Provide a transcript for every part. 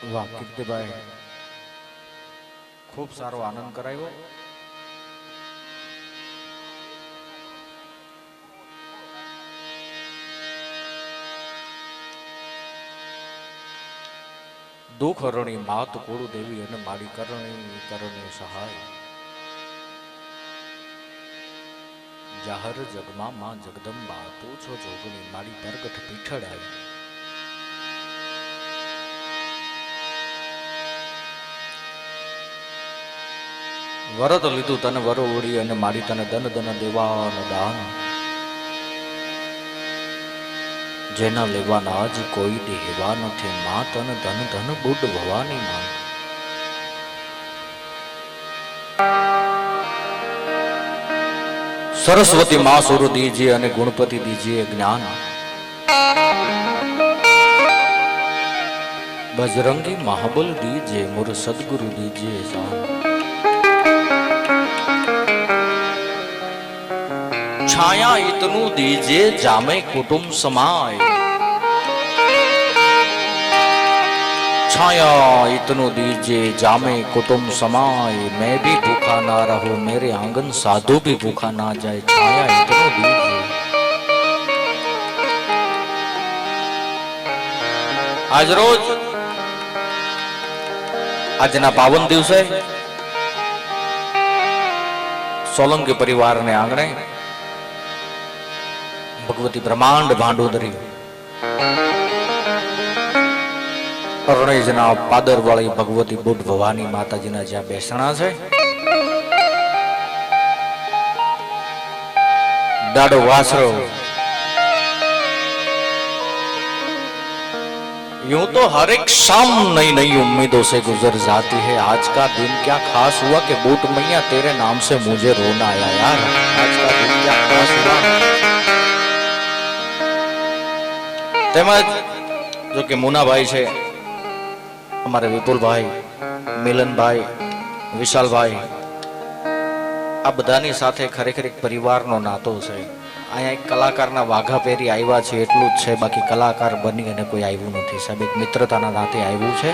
વાહ કીર્તિભાઈ, ખૂબ સારો આનંદ કરાયો. દુઃખ હરણી માત કોળુ દેવી અને મારી કરણી કરણી સહાય. જાહર જગમાં માં જગદંબા તું છો જોગણી મારી પ્રગટ પીઠડાય. વરત લીધું તને વરો ઉડી અને મારી તને દન દન દેવાનું દાન. જેના લેવાના જ કોઈ દેવા નથી માં તન ધન ધન બુડ ભવાની માં. સરસ્વતી માં સુર દીજીએ અને ગુણપતિ દીજીએ જ્ઞાન. બજરંગી મહાબલ દીજે મોર સદગુરુ દીજે જાન. છાયા ઇતનું દીજે જામે કુટુંબ સમાય. छाया इतनो दीजिए जामे कुटुंब समाए. मैं भी भूखा ना रहूं मेरे आंगन साधु भी भूखा ना जाए. छाया इतनो दीजिए. आज रोज આજના પાવન દિવસે સોલંકી પરિવાર ને આંગણે ભગવતી બ્રહ્માંડ ભાંડોદરી અરણેજના પાદર વાળી ભગવતી બુદ્ધ ભવાની માતાજીના જ્યાં બેસણા છે, દાડો વાસરો. यूं तो हर एक शाम नई नई उम्मीदों से गुजर जाती है. आज का दिन क्या खास हुआ कि बूट मैया तेरे नाम से मुझे रोना आया यार. आज का दिन क्या खास हुआ. તેમજ જો કે મુનાભાઈ છે, અમારે વિપુલભાઈ, મિલનભાઈ, વિશાલભાઈ, આ બધાની સાથે ખરેખર એક પરિવારનો નાતો છે. અહીંયા એક કલાકારના વાઘા પહેરી આવ્યા છે એટલું જ છે, બાકી કલાકાર બની અને કોઈ આવ્યું નથી સાહેબ. એક મિત્રતાના નાતે આવ્યું છે.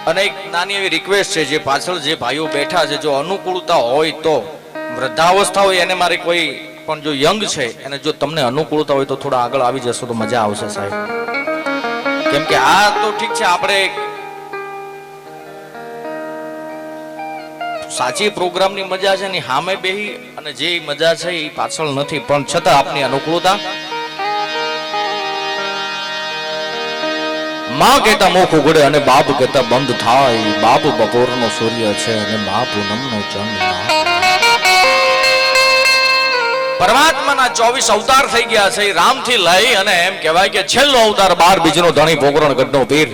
અને એક નાની એવી રિક્વેસ્ટ છે, જે પાછળ જે ભાઈઓ બેઠા છે, જો અનુકૂળતા હોય તો, વૃદ્ધાવસ્થા હોય એને મારે કોઈ પણ જો યંગ છે અને જો તમને અનુકૂળતા હોય તો થોડા આગળ આવી જશો તો મજા આવશે સાહેબ. કેમ કે આ તો ઠીક છે, આપણે સાચી પ્રોગ્રામની મજા છે ને સામે બેહી અને જે મજા છે એ પાછળ નથી, પણ છતાં આપની અનુકૂળતા. માં કહેતા મુખ ઉઘડે અને બાપ કહેતા બંધ થાય. બાપ બપોરનો સૂર્ય છે અને મા પૂનમનો ચંદ્ર. પરમાત્માના 24 અવતાર થઈ ગયા છે. રામથી લઈ અને એમ કહેવાય કે છેલ્લો અવતાર 12 બીજનો ધણી પોકરણગઢનો પીર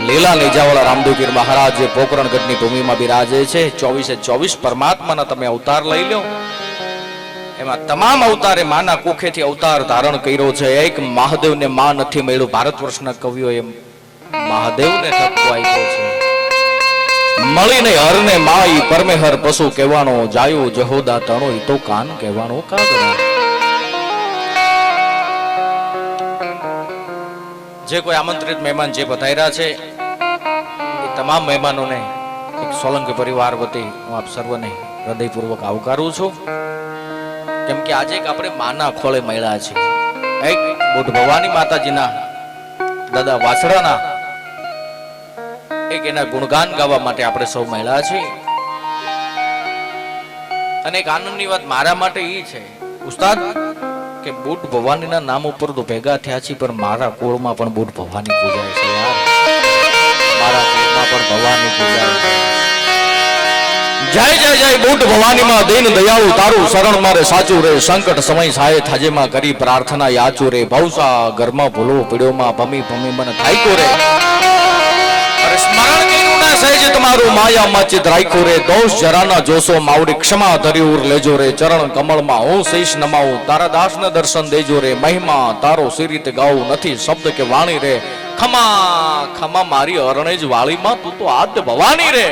લીલા લેજાવાળા રામદેવપીર મહારાજ જે પોકરણગઢની ભૂમિમાં બિરાજે છે. 24 પરમાત્માના તમે અવતાર લઈ લો, એમાં તમામ અવતારે માના કુખેથી અવતાર ધારણ કર્યો છે. એક મહાદેવને માં નથી મળ્યું. ભારત વર્ષના કવિઓએ મહાદેવને ઠપકો આપ્યો છે. મળીને હરને માઈ પરમેહર પશુ કહેવાનો જાયો જહોદા તણો તો કાન કહેવાનો કાગડા. જે કોઈ આમંત્રિત મહેમાન જે પધાર્યા છે એ તમામ મહેમાનોને એક સોલંકી પરિવાર વતી હું આપ સર્વને હૃદયપૂર્વક આવકારું છું. કેમ કે આજે એક આપણે માના ખોળે મળ્યા છે. એક બુદ્ધ ભવાની માતાજીના દાદા વાસડાના એક એના ગુણગાન ગાવા માટે આપણે સૌ મળ્યા છીએ. અને એક આનંદની વાત મારા માટે એ છે ઉસ્તાદ કે બુદ્ધ ભવાનીના નામ ઉપર તો ભેગા થયા છે, પણ મારા કુળમાં પણ બુદ્ધ ભવાની પૂજાય છે યાર. મારા કુળમાં પણ ભવાની પૂજાય છે. જય જય જય બુદ્ધ ભવાનીમાં દીન દયાળુ તારું શરણ મારે સાચું રે. સંકટ સમય સાય થાજેમાં કરી પ્રાર્થના યાચું રે. ભવસા ઘરમાં ભૂલો પીડ્યોમાં ભમી ભમી મને થાયકો રે. સ્મરણ કર્યું ના સહેજ તમારું માયા મચિત રાખ્યું રે. દોષ જરાના જોશો માવડી ક્ષમા ધર્યું લેજો રે. ચરણ કમળમાં હું શીશ નમાવું તારા દાસને દર્શન દેજો રે. મહિમા તારો સિરિત ગાવું નથી શબ્દ કે વાણી રે. ખમા ખમા મારી અરણેજ વાળીમાં તું તો આદ્ય ભવાની રે.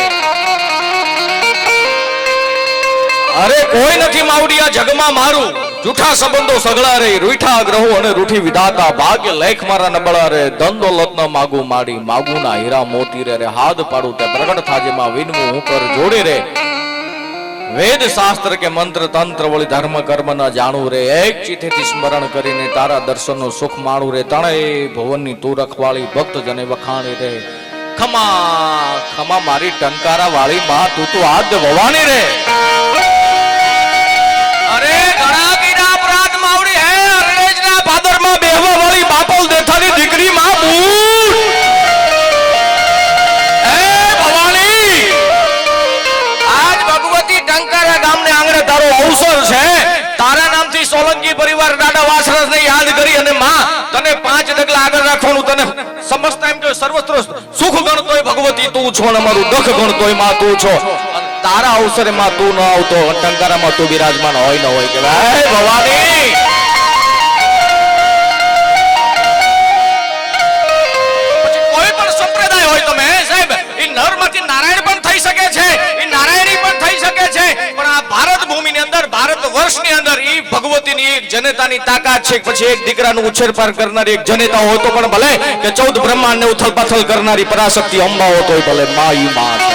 અરે કોઈ નથી માવડી આ જગમાં મારું. જૂઠા સંબંધો સગળા રે, રૂઠા ગ્રહો અને રૂઠી વિધાતા, ભાગ્ય લેખ મારા નબળા રે, ધન દોલત ન માગું માડી, માગું ના હીરા મોતી રે, હાથ પાડું તે પ્રગટ થાજે માં વિનવું હું કર જોડે રે, વેદ શાસ્ત્ર કે મંત્ર તંત્ર વળી ધર્મ કર્મ ન જાણું રે, એક ચિત્તથી સ્મરણ કરીને તારા દર્શનનું સુખ માણું રે, તણે ભુવનની તું રખવાળી ભક્ત જને વખાણી રે, ખમા ખમા મારી ટંકારા વાળી માં તું તો આદ્ય ભવાની રે. અરે ઘણા કીના અપરાધ માવડી હે, અરણેજના ભાદરમાં બેહવા વાળી બાપોલ દેથાની દીકરી માં બૂટ. હે ભવાની, આજ ભગવતી ટંકારા ગામને આંગણે તારો અવસર છે, તારા નામથી સોલંકી પરિવાર દાદા વાસરસને યાદ કરી અને માં તને 5 ડગલા આગળ રાખવાનું, તને સમજતા એમ કે સર્વત્ર સુખ ગણતોય ભગવતી તું છો ને અમારું દુઃખ ગણતોય માં તું છો. તારા અવસરે માં તું ન આવતો, ટંકારામાં તું બિરાજમાન હોય ન હોય કે ભાઈ ભવાની. પછી કોઈ પણ સંપ્રદાય હોય તમે સાહેબ, એ નરમાંથી નારાયણ પણ થઈ શકે છે, એ નારાયણી પણ થઈ શકે છે, પણ આ ભારત ભૂમિની અંદર, ભારત વર્ષની અંદર એ ભગવતીની એક જનતાની તાકાત છે. પછી એક દીકરાનું ઉછેર પાર કરનારી એક જનતા હોય તો પણ ભલે, કે 14 બ્રહ્માંડને ઉથલ પાથલ કરનારી પરાશક્તિ અંબા હોય તોય ભલે, માં ઈ માં છે.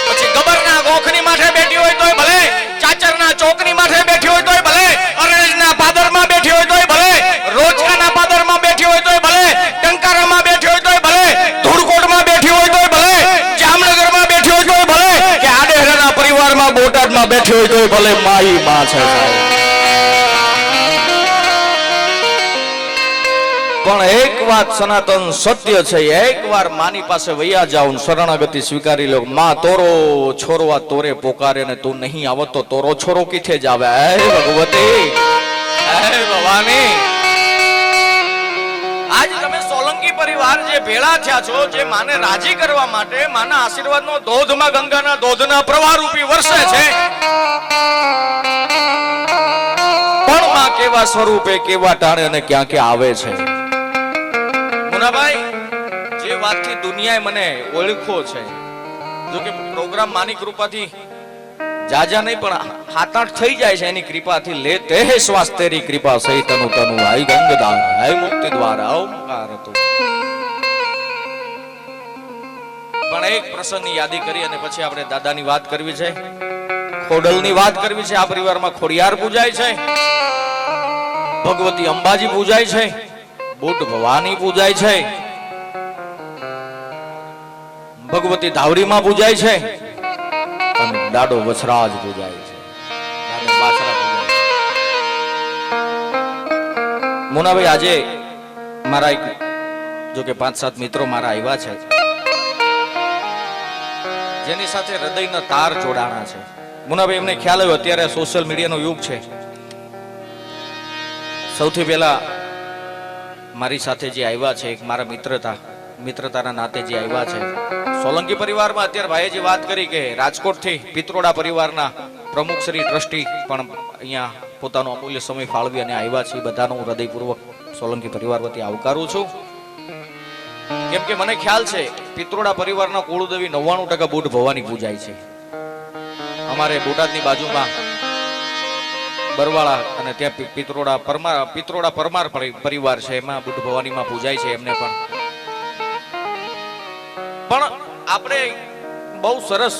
પછી ગબરના ગોખની માથે બેઠી હોય તોય ભલે, ચાચરના ચોકની માથે બેઠી હોય તોય ભલે, અરણેજના પાદરમાં બેઠી હોય તોય ભલે, રોજકાના પાદરમાં બેઠી હોય તોય ભલે, ટંકારામાં બેઠી હોય તોય ભલે, ધૂળકોટમાં બેઠી હોય તોય ભલે, જામનગરમાં બેઠી હોય તોય ભલે, કે આડેહરાના પરિવારમાં બોટાદમાં બેઠી હોય તોય ભલે, માઈ માં છે. પણ એક વાત સનાતન સત્ય છે, એક વાર માની પાસે વૈયા જાવ, શરણાગતિ સ્વીકારી લો. માં તોરો છોરવા તોરે પોકારે ને તું નહીં આવત તો તોરો છોરો કીથે જ આવે. હે ભગવતી, હે ભવાની, આજ તમે સોલંકી પરિવાર જે ભેળા થયા છો, જે માને રાજી કરવા માટે, માના આશીર્વાદનો ધોધમાં ગંગાના ધોધના પ્રવાહ રૂપી વર્ષે છે, પણ માં કેવા સ્વરૂપે, કેવા ટાણે અને ક્યાં ક્યાં આવે છે. મુનાભાઈ, જે વાતથી દુનિયાએ મને ઓળખો છે, જો કે પ્રોગ્રામ માની કૃપાથી જાજા નહીં પણ 7-8 થઈ જાય છે, એની કૃપાથી લે તે શ્વાસ તેરી કૃપા સહી તનુ તનુ આઈ ગંગદાન હે મુક્તિ દ્વારા ઓમકાર હતો. પણ એક પ્રસંગની યાદી કરી અને પછી આપણે દાદાની વાત કરવી છે, ખોડલની વાત કરવી છે. આ પરિવારમાં ખોડિયાર પૂજાય છે, ભગવતી અંબાજી પૂજાય છે, બુટ ભવાની પૂજાય છે, ભગવતી ધાવડીમાં પૂજાય છે, અને દાડો વસરાજ પૂજાય છે, દાડો વાસરા પૂજાય છે. મુનાભાઈ, આજે મારા એક જો કે 5-7 મિત્રો મારા આવ્યા છે, જેની સાથે હૃદયના તાર જોડાણા છે. મુનાભાઈ, એમને ખ્યાલ આવ્યો અત્યારે સોશિયલ મીડિયાનો યુગ છે. સૌથી પહેલા મારી સાથે જે આવ્યા છે, એક મારા મિત્રતાના નાતે જે આવ્યા છે, સોલંકી પરિવારમાં અત્યારે ભાઈએ જે વાત કરી કે રાજકોટથી પિત્રોડા પરિવારના પ્રમુખ શ્રી ટ્રસ્ટી પણ અહીંયા પોતાનો અમૂલ્ય સમય ફાળવી અને આવ્યા છે, બધાનો હું હૃદયપૂર્વક સોલંકી પરિવાર વતી આવકારું છું. કેમ કે મને ખ્યાલ છે પિત્રોડા પરિવારના કુળદેવી 99% બુટ ભવાની પૂજાય છે. અમારે બોટાદની બાજુમાં બરવાળા અને ત્યાં પિત્રોડા પરમાર પરિવાર છે, એમાં બુટ ભવાનીમાં પૂજાય છે એમને પણ. આપણે બહુ સરસ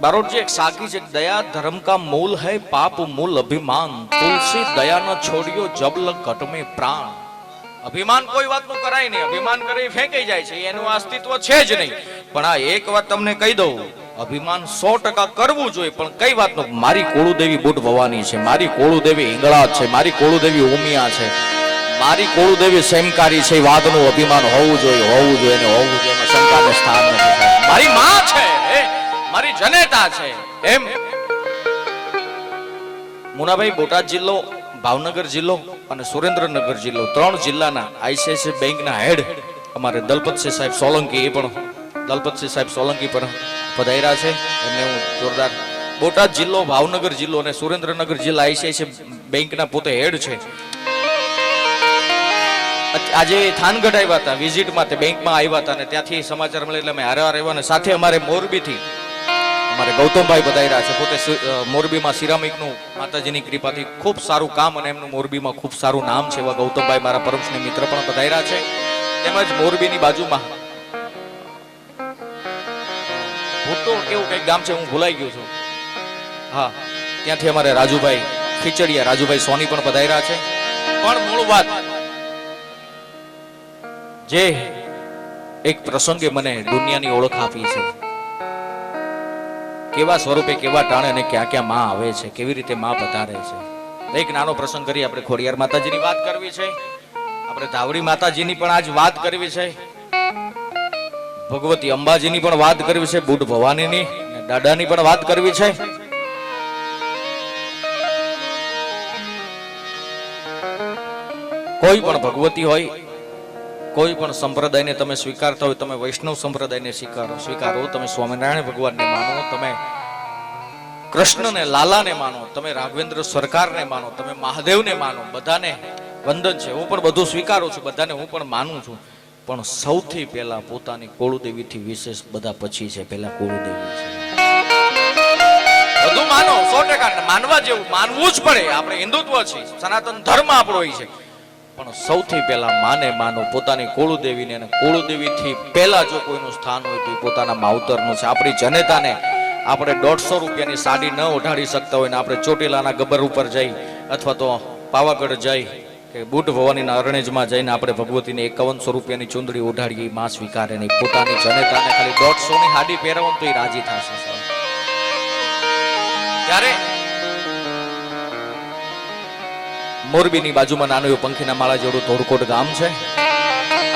બારોટજી એક સાકી છે, દયા ધર્મ કા મૂલ है पाप मूल अभिमान, तुलसी दया न छोड़ियो जब लग घट में प्राण. અભિમાન કોઈ વાતનું કરાય નહીં, અભિમાન કરી ફેંકાઈ જાય છે, એનું અસ્તિત્વ છે જ નહીં. પણ આ એક વાત તમને કહી દઉં, અભિમાન 100% કરવું જોઈએ, પણ કઈ વાતનું? મારી કોળુદેવી બુટ ભવાની છે, મારી કોળુદેવી હિંગળાજ છે, મારી કોળુદેવી ઉમિયા છે, મારી કોળુદેવી સેમકારી છે. વાતનું અભિમાન હોવું જોઈએ, હોવું જોઈએ ને હોવું જોઈએ, એમાં શંકાને સ્થાન નથી. મારી માં છે, મારી જનેતા છે. એમ મુનાભાઈ, બોટાદ જિલ્લો, ભાવનગર જિલ્લો અને સુરેન્દ્રનગર જિલ્લો, 3 જિલ્લાના આઈસીઆઈસી બેંકના હેડ અમારે દલપતસિંહ સાહેબ સોલંકી, એ પણ દલપતસિંહ સાહેબ સોલંકી પણ પધાર્યા છે. એમને હું જોરદાર, બોટાદ જિલ્લો, ભાવનગર જિલ્લો અને સુરેન્દ્રનગર જિલ્લા આઈસીઆઈસી બેંકના પોતે હેડ છે. આજે થાનગઢ આવ્યા હતા વિઝિટમાં, તે બેંકમાં આવ્યા હતા અને ત્યાંથી સમાચાર મળે એટલે અમે હારે આવ્યા. અને સાથે અમારે મોરબીથી અમારે ગૌતમભાઈ પધાર્યા છે. પોતે મોરબીમાં સિરામિકનું માતાજીની કૃપાથી ખૂબ સારું કામ અને એમનું મોરબીમાં ખૂબ સારું નામ છે એવા ગૌતમભાઈ મારા પરમશ્રી મિત્ર પણ પધાર્યા છે. તેમજ મોરબીની બાજુમાં ભૂતો કેવું કઈક ગામ છે, હું ભૂલાઈ ગયો છું. હા, ત્યાંથી અમારે રાજુભાઈ ખીચડિયા, રાજુભાઈ સોની પણ પધાર્યા છે. પણ મૂળ વાત જે એક પ્રસંગે મને દુનિયાની ઓળખ આપી છે, કેવા સ્વરૂપે કેવા ટાણે અને ક્યાં ક્યાં માં આવે છે, કેવી રીતે માં પધારે છે. એક નાનો પ્રસંગ કરી આપણે ખોડિયાર માતાજીની વાત કરવી છે, આપણે ધાવડી માતાજીની પણ આજ વાત કરવી છે, ભગવતી અંબાજીની પણ વાત કરવી છે, બુટ ભવાનીની દાદાની પણ વાત કરવી છે. કોઈ પણ ભગવતી હોય, કોઈ પણ સંપ્રદાયને તમે સ્વીકારતા હોય, તમે વૈષ્ણવ સંપ્રદાયને સ્વીકારો, તમે સ્વામિનારાયણ ભગવાનને માનો, તમે કૃષ્ણને લાલાને માનો, તમે રાઘવેન્દ્ર સરકારને માનો, તમે મહાદેવને માનો, બધાને વંદન છે. હું પણ બધું સ્વીકારું છું, બધાને હું પણ માનું છું. પણ સૌથી પહેલા પોતાની કુળદેવીથી વિશેષ બધા પછી છે. પહેલા કુળદેવી છે. બધું માનો 100% માનવા જેવું, માનવું જ પડે. આપણે હિન્દુત્વ છે, સનાતન ધર્મ આપણો હોય છે. પણ સૌથી પહેલા માને માનો પોતાની કુળદેવીને, અને કુળદેવીથી પહેલા જો કોઈનું સ્થાન હોય તો પોતાના માવતરનું છે. આપણી જનેતાને આપણે 150 રૂપિયાની સાડી ન ઓઢાડી શકતા હોય ને આપણે ચોટીલાના ગબ્બર ઉપર જઈ અથવા તો પાવાગઢ જઈ કે બુટ ભવાનીના અરણેજમાં જઈને આપણે ભગવતીને 5100 રૂપિયાની ચુંદડી ઓઢાડીએ, માં સ્વીકારે નહીં. પોતાની જનેતાને ખાલી 150 ની સાડી પહેરવો તો એ રાજી થશે. ત્યારે મોરબીની બાજુમાં નાનું એવું પંખીના માળા જેવડું ધોળકોટ ગામ છે.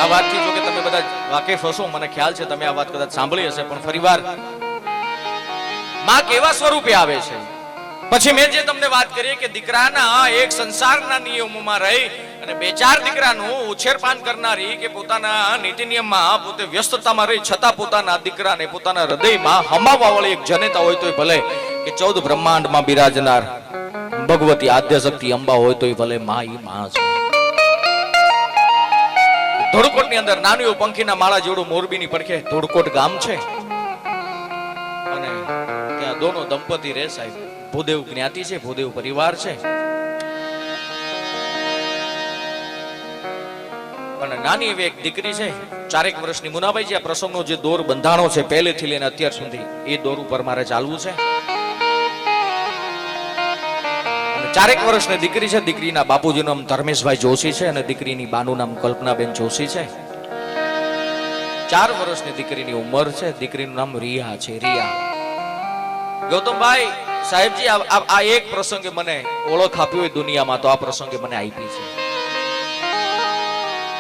આ વાતથી જો કે તમે બધા વાકેફ હશો, મને ખ્યાલ છે, તમે આ વાત કદાચ સાંભળી હશે. પણ ફરીવાર માં કેવા સ્વરૂપે આવે છે. પછી મેં જે તમને વાત કરી કે દીકરાના એક સંસારના નિયમોમાં રહી અને 2-4 દીકરાનું ઉછેરપાન કરનારી કે પોતાના નીતિ નિયમમાં પોતે વ્યસ્તતામાં રહી છતાં પોતાના દીકરાને પોતાના હૃદયમાં હમાવવા વાળી એક જનેતા હોય તોય ભલે, કે 14 બ્રહ્માંડમાં બિરાજનાર ભગવતી આદ્ય શક્તિ અંબા હોય તોય ભલે, માં ઈ માં છે. ધોળકોટની અંદર નાનું એવું પંખીના માળા જેવડું મોરબીની પડખે ધોળકોટ ગામ છે. અને ત્યાં દોનો દંપતી રહે સાહેબ. ભૂદેવ જ્ઞાતિ છે, ભૂદેવ પરિવાર છે. અને નાની એવી એક દીકરી છે 4 વર્ષની. મુનાભાઈ, જે આ પ્રસંગનો જે દોર બંધાણો છે પહેલેથી લઈને અત્યાર સુધી, એ દોર ઉપર મારે ચાલવું છે. 4 વર્ષની દીકરી છે. દીકરીના બાપુજીનું નામ ધર્મેશભાઈ જોશી છે અને દીકરીની બાનું નામ કલ્પનાબેન જોશી છે. 4 વર્ષની દીકરીની ઉંમર છે. દીકરીનું નામ રિયા છે. રિયા. ગૌતમભાઈ સાહેબજી, આ એક પ્રસંગે મને ઓળખ આપી હોય દુનિયામાં તો આ પ્રસંગે મને આપી છે.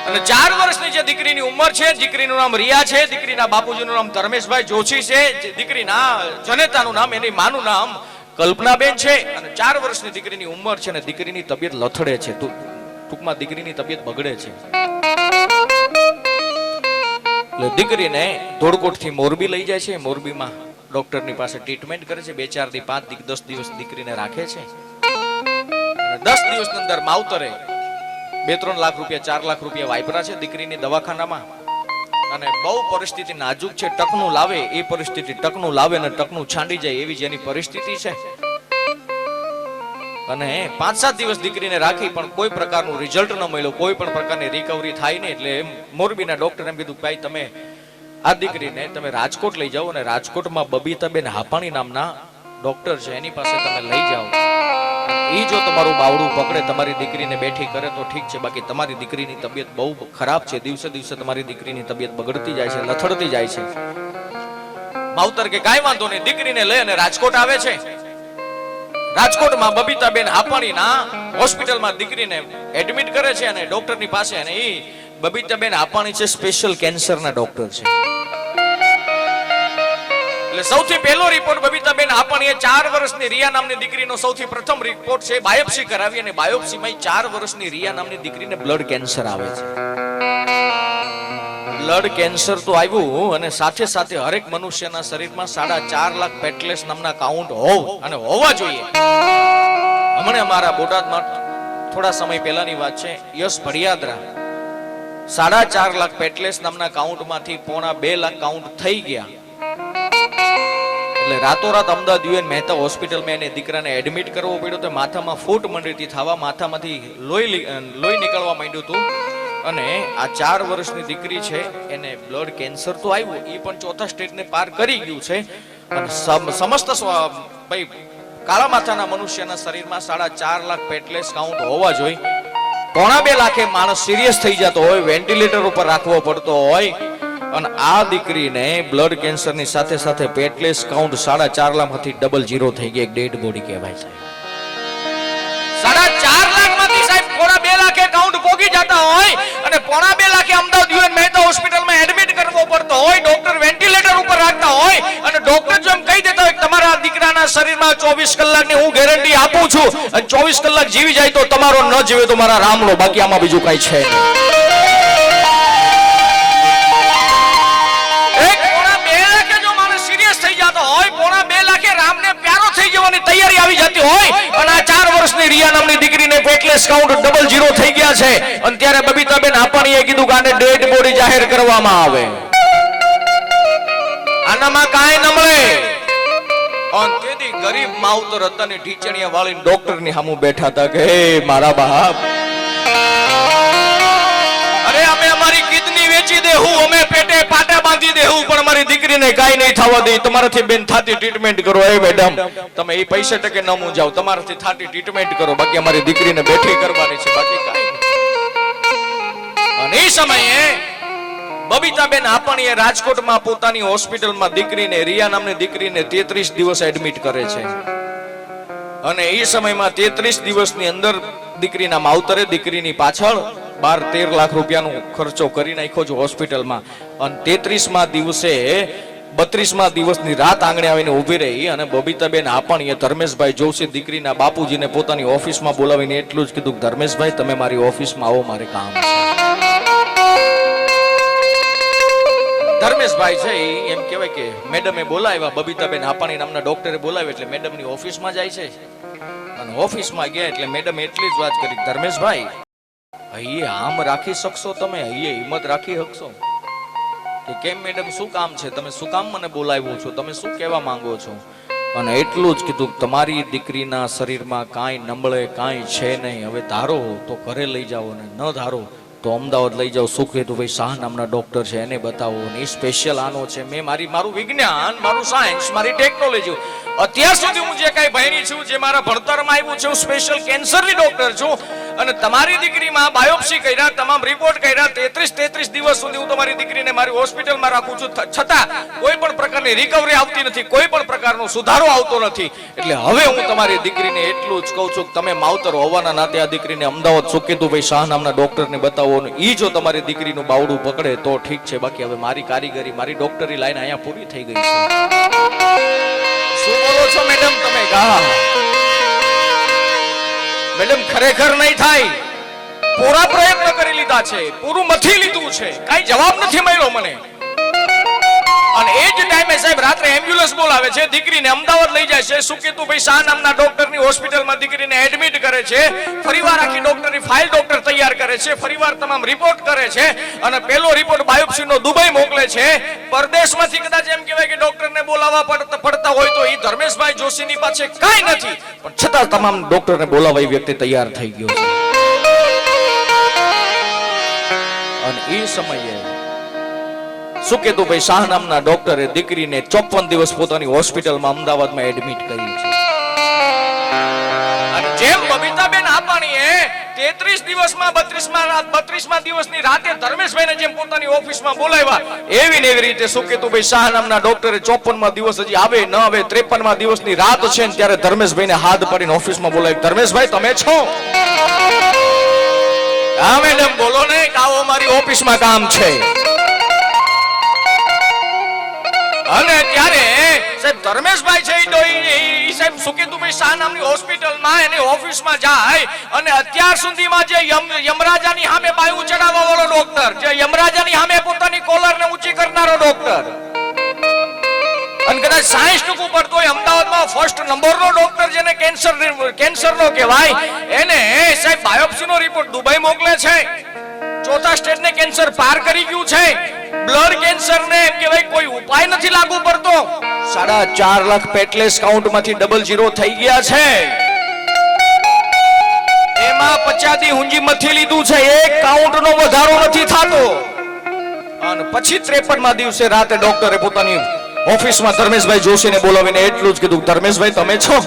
અને 4 વર્ષની જે દીકરીની ઉંમર છે, દીકરીનું નામ રિયા છે, દીકરીના બાપુજીનું નામ ધર્મેશભાઈ જોશી છે, દીકરીના જનેતાનું નામ, એની માનું નામ કલ્પનાબેન છે. અને 4 વર્ષની દીકરીની ઉંમર છે અને દીકરીની તબિયત લથડે છે, ટૂંકમાં દીકરીની તબિયત બગડે છે. એટલે દીકરીને ધોળકોટથી મોરબી લઈ જાય છે. મોરબીમાં ડોક્ટરની પાસે ટ્રીટમેન્ટ કરે છે. 2-4 દી 5 દી 10 દિવસ દીકરીને રાખે છે. અને 10 દિવસની અંદર માવતરે 2-3 લાખ રૂપિયા 4 લાખ રૂપિયા વાપરા છે દીકરીની દવાખાનામાં. અને બહુ પરિસ્થિતિ નાજુક છે. ટકનું લાવે એ પરિસ્થિતિ, ટકનું લાવે ને ટકનું છાંડી જાય એવી જેની પરિસ્થિતિ છે. અને 5-7 દિવસ દીકરીને રાખી પણ કોઈ પ્રકારનું રિઝલ્ટ ન મળ્યું, કોઈ પણ પ્રકારની રિકવરી થાય નહીં. એટલે મોરબીના ડોક્ટરે એમ કીધું, ભાઈ તમે આ દીકરીને તમે રાજકોટ લઈ જાઓ અને રાજકોટમાં બબીતાબેન હાપાણી નામના ડોક્ટર છે, એની પાસે તમે લઈ જાઓ. એ જો તમારું બાવડું પકડે, તમારી દીકરીને બેઠી કરે તો ઠીક છે, બાકી તમારી દીકરીની તબિયત બહુ ખરાબ છે. દિવસે દિવસે તમારી દીકરીની તબિયત બગડતી જાય છે, લથડતી જાય છે. માવતર કે કાંઈ વાંધો નહીં. દીકરીને લઈ અને રાજકોટ આવે છે. રાજકોટમાં બબીતાબેન હાપાણીના હોસ્પિટલમાં દીકરીને એડમિટ કરે છે અને ડોક્ટરની પાસે. અને એ બબીતાબેન હાપાણી છે, સ્પેશિયલ કેન્સરના ડોક્ટર છે. એટલે સૌથી પહેલો રિપોર્ટ બબીતાબેન હાપાણીએ 4 વર્ષની રિયા નામની દીકરીનો સૌથી પ્રથમ રિપોર્ટ છે, બાયોપ્સી કરાવી. અને બાયોપ્સીમાં 4 વર્ષની રિયા નામની દીકરીને બ્લડ કેન્સર આવે છે. બ્લડ કેન્સર તો આવ્યું અને સાથે સાથે હરેક મનુષ્યના શરીરમાં 4.5 લાખ પેટલેસ નામના કાઉન્ટ અને હોવા જોઈએ. હમણાં અમારા બોટાદમાં થોડા સમય પહેલાની વાત છે, યશ ભડિયાદરા 4.5 લાખ પેટલેસ નામના કાઉન્ટમાંથી 1.25 લાખ કાઉન્ટ થઈ ગયા. એટલે એટલે રાતોરાત અમદાવાદ યુએન મહેતા હોસ્પિટલમાં એને દીકરાને એડમિટ કરવો પડ્યો. તો માથામાં ફૂટ મંડી હતી થવા, માથામાંથી લોહી નીકળવા માંડ્યું હતું. અને આ 4 વર્ષની દીકરી છે એને બ્લડ કેન્સર તો આવ્યું, એ પણ ચોથા સ્ટેજને પાર કરી ગયું છે. અને સમસ્ત ભાઈ કાળા માથાના મનુષ્યના શરીરમાં 4.5 લાખ પેટલેસ કાઉન્ટ હોવા જોઈએ. 1.25 લાખે માણસ સિરિયસ થઈ જતો હોય, વેન્ટિલેટર ઉપર રાખવો પડતો હોય. અને આ દીકરીને બ્લડ કેન્સરની સાથે સાથે પેટલેસ કાઉન્ટ 4.5 લાખમાંથી 00 થઈ ગઈ, એક ડેડ બોડી કહેવાય છે. 4.5 લાખમાંથી સાહેબ 1.25 લાખે કાઉન્ટ પોગી જતા હોય અને 1.25 લાખે અમદાવાદ યુએન મહેતા હોસ્પિટલમાં એડમિટ કરવો પડતો હોય, ડોક્ટર વેન્ટિલેટર ઉપર રાખતા હોય અને ડોક્ટર જો એમ કહી દેતા હોય તમારા દીકરાના શરીરમાં 24 કલાકની હું ગેરંટી આપું છું અને 24 કલાક જીવી જાય તો તમારો ન જીવે તો મારા રામનો, બાકી આમાં બીજું કઈ છે નહીં. તૈયારી આવી જતી હોય અને આ 4 વર્ષની રિયા નામની દીકરીને પેટલેસ કાઉન્ટ 00 થઈ ગયા છે. અને ત્યારે બબીતાબેન આપણીએ કીધું કે આને ડેડ બોડી જાહેર કરવામાં આવે, આનામાં કાંઈ ન મળે. અને તેથી ગરીબ માવતર હતા ને ઢીચણિયા વાળી ડોક્ટરની સામે બેઠા હતા કે હે મારા બાપ, અરે અમે અમારી કિડની વેચી દેવું, અમે પેટે પાટા બાંધી દેવું, પણ અમારી દીકરીને કાઈ નહીં થવા દે. તમારાથી બેન થાતી ટ્રીટમેન્ટ કરો. એ મેડમ તમે એ પૈસા ટકે ન મૂંઝાવ, તમારાથી થાતી ટ્રીટમેન્ટ કરો, બાકી અમારી દીકરીને બેઠી કરવાની છે, બાકી કાઈ નહીં. અને એ સમયે બબીતાબેન આપણીએ રાજકોટમાં પોતાની હોસ્પિટલમાં દીકરીને, રિયા નામની દીકરીને 33 દિવસ એડમિટ કરે છે. અને એ સમયમાં 33 દિવસની અંદર દીકરીના માવતરે દીકરીની પાછળ 12-13 લાખ રૂપિયાનો ખર્ચો કરી નાખ્યો છે હોસ્પિટલમાં. અને 33મા દિવસે 32મા દિવસની રાત આંગણે આવીને ઊભી રહી અને બબીતાબેન આપણીએ ધર્મેશભાઈ જોશી દીકરીના બાપુજીને પોતાની ઓફિસમાં બોલાવીને એટલું જ કીધું, ધર્મેશભાઈ તમે મારી ઓફિસમાં આવો, મારે કામ છે. ધર્મેશભાઈ છે એમ કહેવાય કે મેડમે બોલાવ્યા, બબીતાબેન આપાણી નામના ડોક્ટરે બોલાવ્યા એટલે મેડમની ઓફિસમાં જાય છે. અને ઓફિસમાં ગયા એટલે મેડમ એટલી જ વાત કરી, ધર્મેશભાઈ અહીં આમ રાખી શકશો તમે, અહીં હિંમત રાખી શકશો? કે કેમ મેડમ, શું કામ છે, તમે શું કામ મને બોલાવ્યો છો, તમે શું કહેવા માંગો છો? અને એટલું જ કીધું, તમારી દીકરીના શરીરમાં કાંઈ નબળે કાંઈ છે નહીં, હવે ધારો તો ઘરે લઈ જાઓ ને ન ધારો તો અમદાવાદ લઈ જાઓ. સુખેતુભાઈ શાહ નામના ડોક્ટર છે, એને બતાવો. ને સ્પેશિયલ આનો છે. મેં મારું વિજ્ઞાન, મારું સાયન્સ, મારી ટેકનોલોજી, અત્યાર સુધી હું જે કાંઈ ભણી છું, જે મારા ભણતરમાં આવ્યું છે, હું સ્પેશિયલ કેન્સરની ડોક્ટર છું. અને તમારી દીકરીમાં બાયોપ્સી કર્યા, તમામ રિપોર્ટ કર્યા, 33 દિવસ સુધી હું તમારી દીકરીને મારી હોસ્પિટલમાં રાખું છું, છતાં કોઈ પણ પ્રકારની રિકવરી આવતી નથી, કોઈ પણ પ્રકારનો સુધારો આવતો નથી. એટલે હવે હું તમારી દીકરીને એટલું જ કહું છું કે તમે માવતર હોવાના નાતે આ દીકરીને અમદાવાદ સુકેતુભાઈ શાહ નામના ડોક્ટરને બતાવો. ઈ જો તમારી દીકરીનું બાવડું પકડે તો ઠીક છે, બાકી હવે મારી કારીગરી, મારી ડોક્ટરી લાઈન અહીંયા પૂરી થઈ ગઈ છે. શું બોલો છો મેડમ તમે? મેડમ ખરેખર નહીં થાય, પૂરા પ્રયત્ન કરી લીધા છે, પૂરું મથી લીધું છે, કઈ જવાબ નથી મળ્યો મને. અને એ જ ટાઈમે સાહેબ રાત્રે એમ્બ્યુલન્સ બોલાવે છે, દીકરીને અમદાવાદ લઈ જાય છે. સુકેતુભાઈ શાહ નામના ડોક્ટરની હોસ્પિટલમાં દીકરીને એડમિટ કરે છે. ફરીવાર આખી ડોક્ટરની ફાઇલ ડોક્ટર તૈયાર કરે છે, ફરીવાર તમામ રિપોર્ટ કરે છે. અને પહેલો રિપોર્ટ બાયોપ્સીનો દુબઈ મોકલે છે. પરદેશમાંથી કદાચ એમ કહેવાય કે ડોક્ટરને બોલાવવા પડતા હોય તો એ ધર્મેશભાઈ જોશીની પાસે કાંઈ નથી, પણ છતાં તમામ ડોક્ટરને બોલાવવા એ વ્યક્તિ તૈયાર થઈ ગયો છે. અને એ સમયે સુકેતુભાઈ શાહ નામના ડોક્ટરે દીકરીને 54 દિવસ પોતાની હોસ્પિટલમાં અમદાવાદમાં એડમિટ કરી છે. અને જેમ બબીતાબેન આપાણીએ 33 દિવસમાં 32મા દિવસની રાતે ધર્મેશભાઈને જેમ પોતાની ઓફિસમાં બોલાવ્યા, એવી ને એવી રીતે સુકેતુભાઈ શાહ નામના ડોક્ટરે 54મા દિવસ હજી આવે ન આવે 53મા દિવસની રાત છે ને ત્યારે ધર્મેશભાઈને હાથ પાડીને ઓફિસમાં બોલાવી, ધર્મેશભાઈ તમે છો? હા મેડમ બોલો ને, આવો મારી ઓફિસમાં કામ છે. અને ત્યારે સાહેબ ધર્મેશભાઈ છે એ સાહેબ સુકેતુભાઈ શાહ નામની હોસ્પિટલમાં એની ઓફિસમાં જાય અને અત્યાર સુધીમાં જે યમરાજાની સામે પાયું ચડાવવા વાળો ડોક્ટર, જે યમરાજાની સામે પોતાની કોલરને ઊંચી કરનારો ડોક્ટર, અને કદાચ સાયન્સ ટૂંકું પડતો હોય અમદાવાદમાં ફર્સ્ટ નંબરનો ડોક્ટર જેને કેન્સરનો કહેવાય, એને સાહેબ બાયોપ્સીનો રિપોર્ટ દુબઈ મોકલે છે. ચોથા સ્ટેજને કેન્સર પાર કરી ગયું છે. બ્લડ કેન્સર ને એમ કહેવાય કોઈ ઉપાય નથી લાગુ પડતો. 4.5 લાખ પેટલેસ કાઉન્ટ માંથી 00 થઈ ગયા છે. એમાં 50 હુંજી મથી લીધું છે, એક કાઉન્ટ નો વધારો નથી થતો. અને પછી 53મા દિવસે રાતે ડોક્ટરે પોતાની ઓફિસમાં ધર્મેશભાઈ જોશીને બોલાવીને એટલું જ કીધું, ધર્મેશભાઈ તમે છો?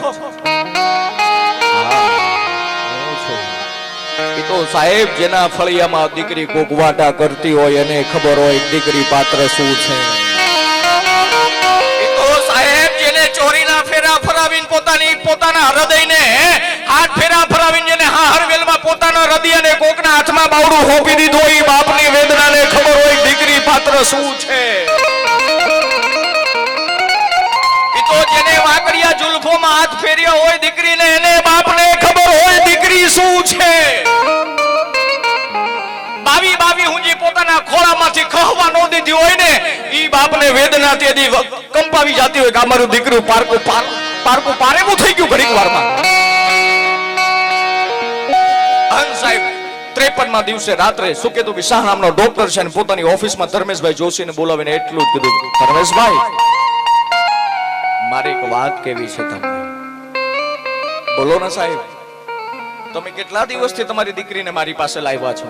એ તો સાહેબ જેના ફળિયામાં દીકરી કોકવાટા કરતી હોય એને ખબર હોય દીકરી પાત્ર શું છે. એ તો સાહેબ જેને ચોરીના ફેરા ફરાવીને પોતાના હૃદયને હાથ ફેરા ફરાવીને જેને હરવેલમાં પોતાના હૃદય અને કોકના હાથમાં બાવડું હોપી દીધું હોય, બાપની વેદનાને ખબર હોય દીકરી પાત્ર શું છે. એ તો જેને વાકડિયા જુલ્ફોમાં હાથ ફેર્યો હોય દીકરીને, એને બાપને ખબર હોય દીકરી શું છે. બાવી હુંજી પોતાના ખોળામાંથી કહવા ન દીધી હોય ને, ઈ બાપને વેદના તેથી કંપાવી જતી હોય કે અમારું દીકરું પારકું પારેવું થઈ ગયું ઘડીક વારમાં. સાહેબ 53મા દિવસે રાત્રે સુકેતુ વિશાહ નામનો ડોક્ટર છે ને પોતાની ઓફિસમાં ધર્મેશભાઈ જોશીને બોલાવીને એટલું જ કીધું, ધર્મેશભાઈ મારી એક વાત કેવી છે તમને. બોલો ને સાહેબ. તમે કેટલા દિવસથી તમારી દીકરીને મારી પાસે લાવ્યા છો?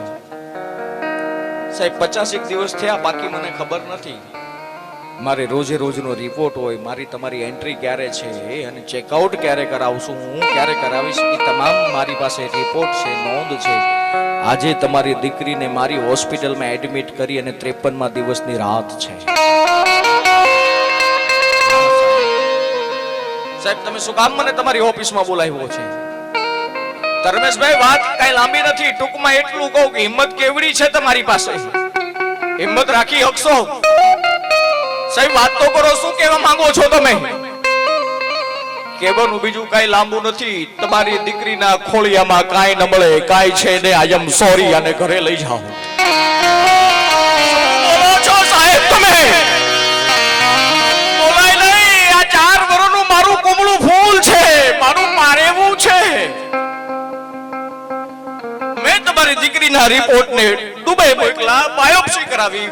સાહેબ 50 દિવસ થયા, બાકી મને ખબર નથી. મારે રોજે રોજનો રિપોર્ટ હોય, મારી તમારી એન્ટ્રી ક્યારે છે અને ચેકઆઉટ ક્યારે કરાવશું, હું ક્યારે કરાવીશ, એ તમામ મારી પાસે રિપોર્ટ છે, નોંધ છે. આજે તમારી દીકરીને મારી હોસ્પિટલમાં એડમિટ કરી અને 53મા દિવસની રાત છે. સાહેબ તમે શું કામ મને તમારી ઓફિસમાં બોલાવ્યો છે? ધર્મેશભાઈ વાત કઈ લાંબી નથી, ટૂંકમાં એટલું કહું કે હિંમત કેવડી છે તમારી પાસે, હિંમત રાખી શકશો? સાહેબ વાત તો કરો, શું કહેવા માંગો છો તમે? કહેવાનું બીજું કઈ લાંબુ નથી, તમારી દીકરીના ખોળિયામાં કાઈ ન મળે, કાઈ છે ને આઈ એમ સોરી, અને ઘરે લઈ જાઓ. બોલો છો સાહેબ તમે? બોલાય નહીં, આ 4 વર્ષનું મારું કુમળું ફૂલ છે, મારું પારેવું છે. મેં તમારી દીકરીના રિપોર્ટને દુબઈ મોકલા, બાયોપ્સી કરાવી,